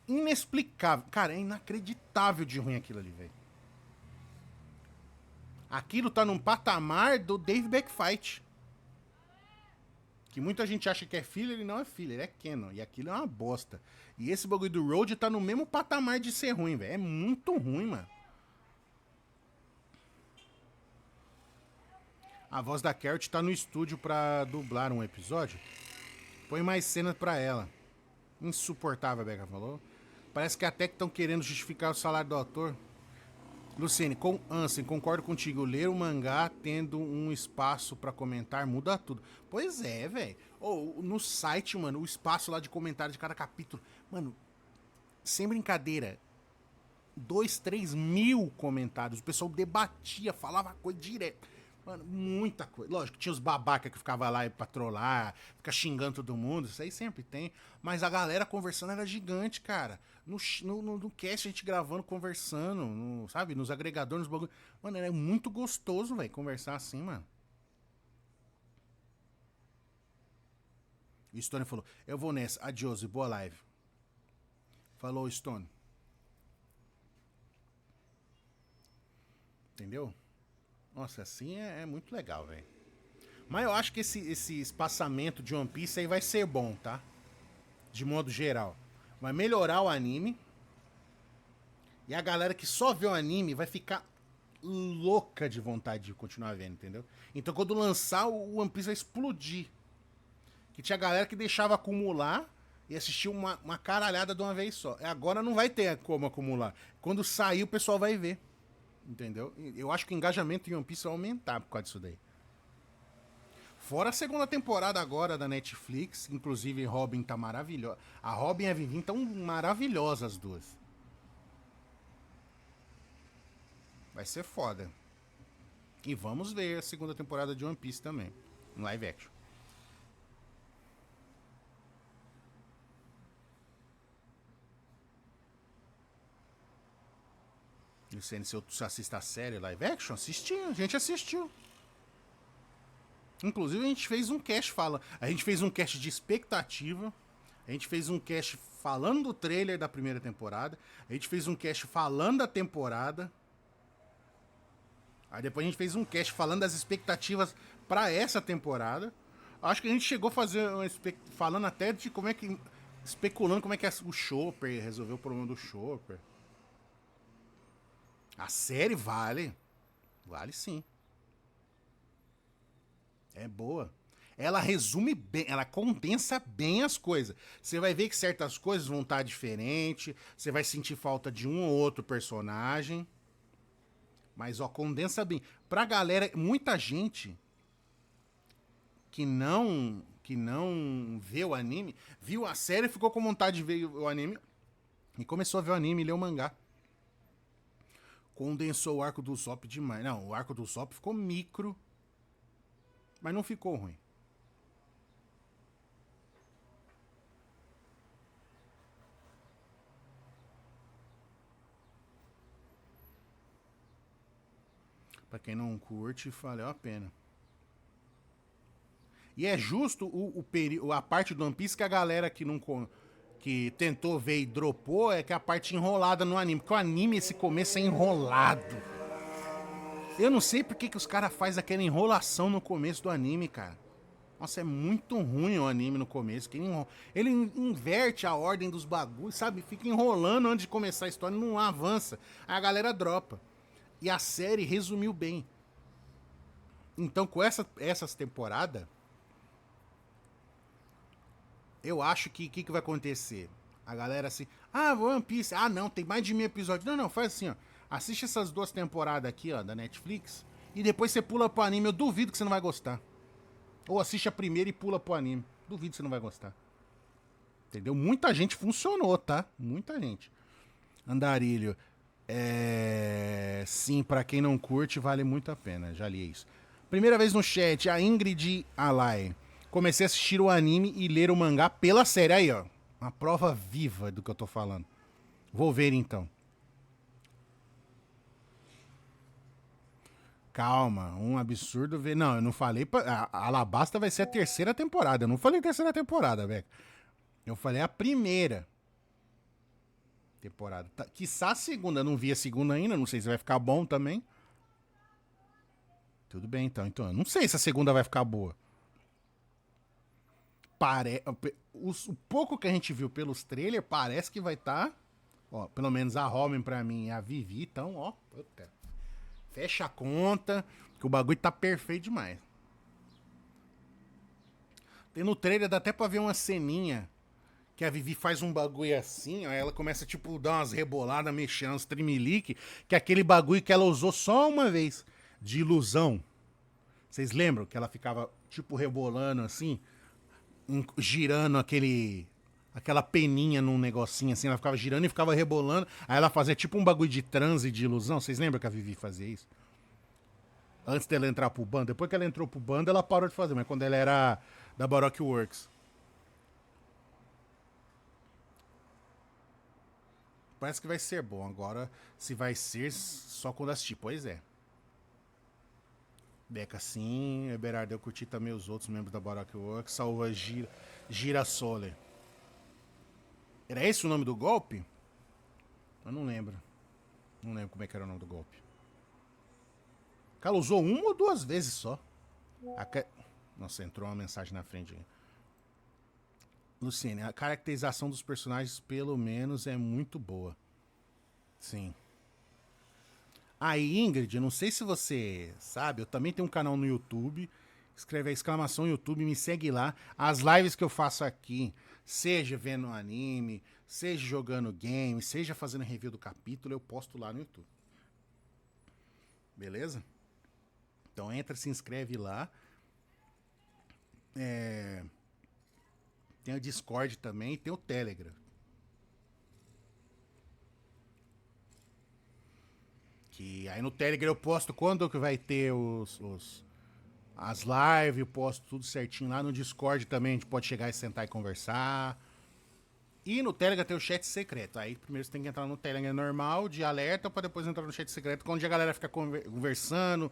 inexplicável. Cara, é inacreditável de ruim aquilo ali, velho. Aquilo tá num patamar do Dave Backfight. Que muita gente acha que é filler, ele não é filler, ele é canon. E aquilo é uma bosta. E esse bagulho do Road tá no mesmo patamar de ser ruim, velho. É muito ruim, mano. A voz da Carrot tá no estúdio pra dublar um episódio. Põe mais cenas pra ela. Insuportável, a Becca falou. Parece que até que estão querendo justificar o salário do autor. Luciene, Ansem, concordo contigo. Ler o mangá tendo um espaço pra comentar muda tudo. Pois é, velho. No site, mano, o espaço lá de comentário de cada capítulo. Mano, sem brincadeira. 2, 3 mil comentários. O pessoal debatia, falava coisa direto. Mano, muita coisa. Lógico, tinha os babaca que ficava lá pra trollar, ficar xingando todo mundo, isso aí sempre tem. Mas a galera conversando era gigante, cara. no cast a gente gravando, conversando, sabe? Nos agregadores, nos bagulho. Mano, é muito gostoso, velho, conversar assim, mano. E o Stone falou, eu vou nessa, adiós e boa live. Falou, Stone. Entendeu? Nossa, assim é muito legal, velho. Mas eu acho que esse espaçamento de One Piece aí vai ser bom, tá? De modo geral. Vai melhorar o anime. E a galera que só vê o anime vai ficar louca de vontade de continuar vendo, entendeu? Então quando lançar, o One Piece vai explodir. Que tinha galera que deixava acumular e assistia uma caralhada de uma vez só. Agora não vai ter como acumular. Quando sair, o pessoal vai ver. Entendeu? Eu acho que o engajamento em One Piece vai aumentar por causa disso daí. Fora a segunda temporada agora da Netflix, inclusive Robin tá maravilhosa. A Robin e a Vivi estão maravilhosas as duas. Vai ser foda. E vamos ver a segunda temporada de One Piece também, em live action. Luciane, se eu assista a série live action, assisti, a gente assistiu. Inclusive a gente fez um cast a gente fez um cast de expectativa. A gente fez um cast falando do trailer da primeira temporada. A gente fez um cast falando da temporada. Aí depois a gente fez um cast falando das expectativas pra essa temporada. Acho que a gente chegou a fazer falando até de como é que especulando como é que o Chopper resolveu o problema do Chopper. A série vale. Vale sim. É boa. Ela resume bem, ela condensa bem as coisas. Você vai ver que certas coisas vão estar diferentes, você vai sentir falta de um ou outro personagem. Mas, ó, condensa bem. Pra galera, muita gente que não vê o anime, viu a série, ficou com vontade de ver o anime e começou a ver o anime e ler o mangá. Condensou o arco do Usopp demais. Não, o arco do Usopp ficou micro, mas não ficou ruim. Pra quem não curte, valeu a pena. E é justo a parte do One Piece que a galera que não que tentou ver e dropou é que é a parte enrolada no anime. Porque o anime, esse começo é enrolado. Eu não sei porque que os caras fazem aquela enrolação no começo do anime, cara. Nossa, é muito ruim o anime no começo. Ele inverte a ordem dos bagulhos, sabe? Fica enrolando antes de começar a história, não avança. Aí a galera dropa. E a série resumiu bem. Então, com essas temporadas, eu acho que o que vai acontecer? A galera assim, One Piece, não, tem mais de 1000 episódios. Não, faz assim, ó. Assiste essas 2 temporadas aqui, ó, da Netflix, e depois você pula pro anime. Eu duvido que você não vai gostar. Ou assiste a primeira e pula pro anime. Duvido que você não vai gostar. Entendeu? Muita gente funcionou, tá? Muita gente. Andarilho. Sim, pra quem não curte, vale muito a pena. Já li isso. Primeira vez no chat, a Ingrid Alai. Comecei a assistir o anime e ler o mangá pela série. Aí, ó. Uma prova viva do que eu tô falando. Vou ver então. Calma, um absurdo ver. Não, eu não falei. A Alabasta vai ser a terceira temporada. Eu não falei terceira temporada, velho. Eu falei a primeira temporada. Quiçá a segunda. Eu não vi a segunda ainda. Não sei se vai ficar bom também. Tudo bem, então. Então, eu não sei se a segunda vai ficar boa. O pouco que a gente viu pelos trailers, parece que vai estar. Ó, pelo menos a Robin pra mim e a Vivi, então, ó. Puta. Fecha a conta, que o bagulho tá perfeito demais. Tem no trailer, dá até pra ver uma ceninha que a Vivi faz um bagulho assim, ó, ela começa, tipo, dar umas reboladas, mexendo uns trimelique, que é aquele bagulho que ela usou só uma vez, de ilusão. Vocês lembram que ela ficava, tipo, rebolando assim, girando aquela peninha num negocinho assim, ela ficava girando e ficava rebolando, aí ela fazia tipo um bagulho de transe, de ilusão. Vocês lembram que a Vivi fazia isso? Antes dela entrar pro bando. Depois que ela entrou pro bando, ela parou de fazer, mas quando ela era da Baroque Works. parece que vai ser bom. Agora, se vai ser só quando assistir. Pois é. Beca sim, Eberardo, eu curti também os outros membros da Baroque Works. Salva Girasole. Era esse o nome do golpe? Eu não lembro. Não lembro como é que era o nome do golpe. O cara usou uma ou duas vezes só. Nossa, entrou uma mensagem na frente. Luciene, a caracterização dos personagens, pelo menos, é muito boa. Sim. Aí, Ingrid, não sei se você sabe, eu também tenho um canal no YouTube. Escreve a exclamação YouTube, me segue lá. As lives que eu faço aqui, seja vendo anime, seja jogando game, seja fazendo review do capítulo, eu posto lá no YouTube. Beleza? Então entra, se inscreve lá. Tem o Discord também, tem o Telegram. Que aí no Telegram eu posto quando que vai ter as lives, eu posto tudo certinho lá. No Discord também a gente pode chegar e sentar e conversar. E no Telegram tem o chat secreto. Aí primeiro você tem que entrar no Telegram normal, de alerta, pra depois entrar no chat secreto, onde a galera fica conversando.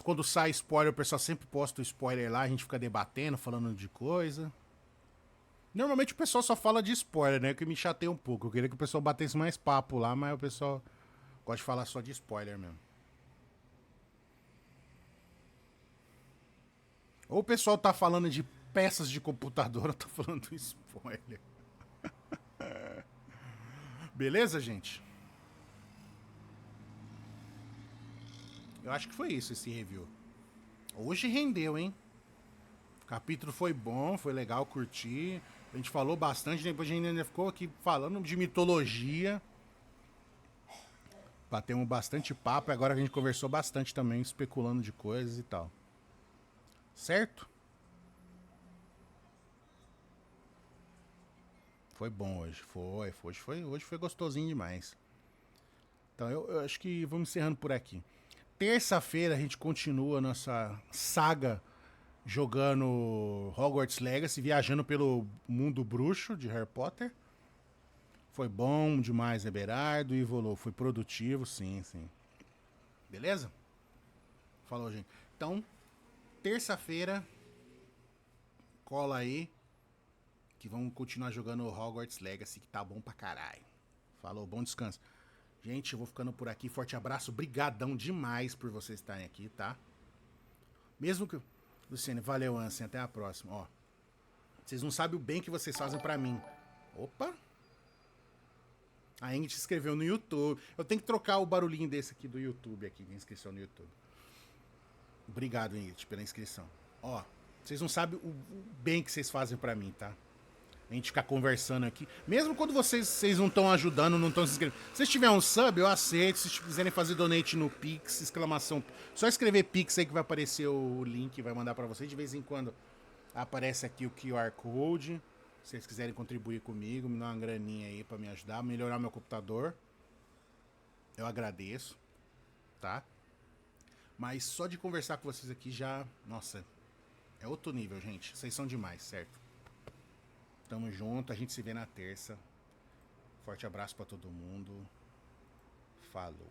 Quando sai spoiler, o pessoal sempre posta o spoiler lá, a gente fica debatendo, falando de coisa. Normalmente o pessoal só fala de spoiler, né? Que me chateia um pouco. Eu queria que o pessoal batesse mais papo lá, mas o pessoal gosta de falar só de spoiler mesmo. Ou o pessoal tá falando de peças de computador, ou tá falando do spoiler. Beleza, gente? Eu acho que foi isso, esse review. Hoje rendeu, hein? O capítulo foi bom, foi legal, curti. A gente falou bastante, depois a gente ainda ficou aqui falando de mitologia. Batemos bastante papo e agora a gente conversou bastante também, especulando de coisas e tal. Certo? Foi bom hoje, hoje foi gostosinho demais. Então eu acho que vamos encerrando por aqui. Terça-feira a gente continua a nossa saga jogando Hogwarts Legacy, viajando pelo mundo bruxo de Harry Potter. Foi bom demais, Eberardo, e volou. Foi produtivo, sim, sim. Beleza? Falou, gente. Então, terça-feira, cola aí, que vamos continuar jogando Hogwarts Legacy, que tá bom pra caralho. Falou, bom descanso. Gente, eu vou ficando por aqui. Forte abraço. Brigadão demais por vocês estarem aqui, tá? Mesmo que... Luciane, valeu, Ansem. Até a próxima. Ó, vocês não sabem o bem que vocês fazem pra mim. Opa! A Ingrid se inscreveu no YouTube. Eu tenho que trocar o barulhinho desse aqui do YouTube, aqui, de inscrição no YouTube. Obrigado, Ingrid, pela inscrição. Ó, vocês não sabem o bem que vocês fazem pra mim, tá? A gente ficar conversando aqui. Mesmo quando vocês não estão ajudando, não estão se inscrevendo. Se vocês tiverem um sub, eu aceito. Se vocês quiserem fazer donate no Pix, exclamação. Só escrever Pix aí que vai aparecer o link, vai mandar pra vocês. De vez em quando aparece aqui o QR Code. Se vocês quiserem contribuir comigo, me dar uma graninha aí pra me ajudar, melhorar meu computador. Eu agradeço, tá? Mas só de conversar com vocês aqui já... Nossa, é outro nível, gente. Vocês são demais, certo? Tamo junto, a gente se vê na terça. Forte abraço pra todo mundo. Falou.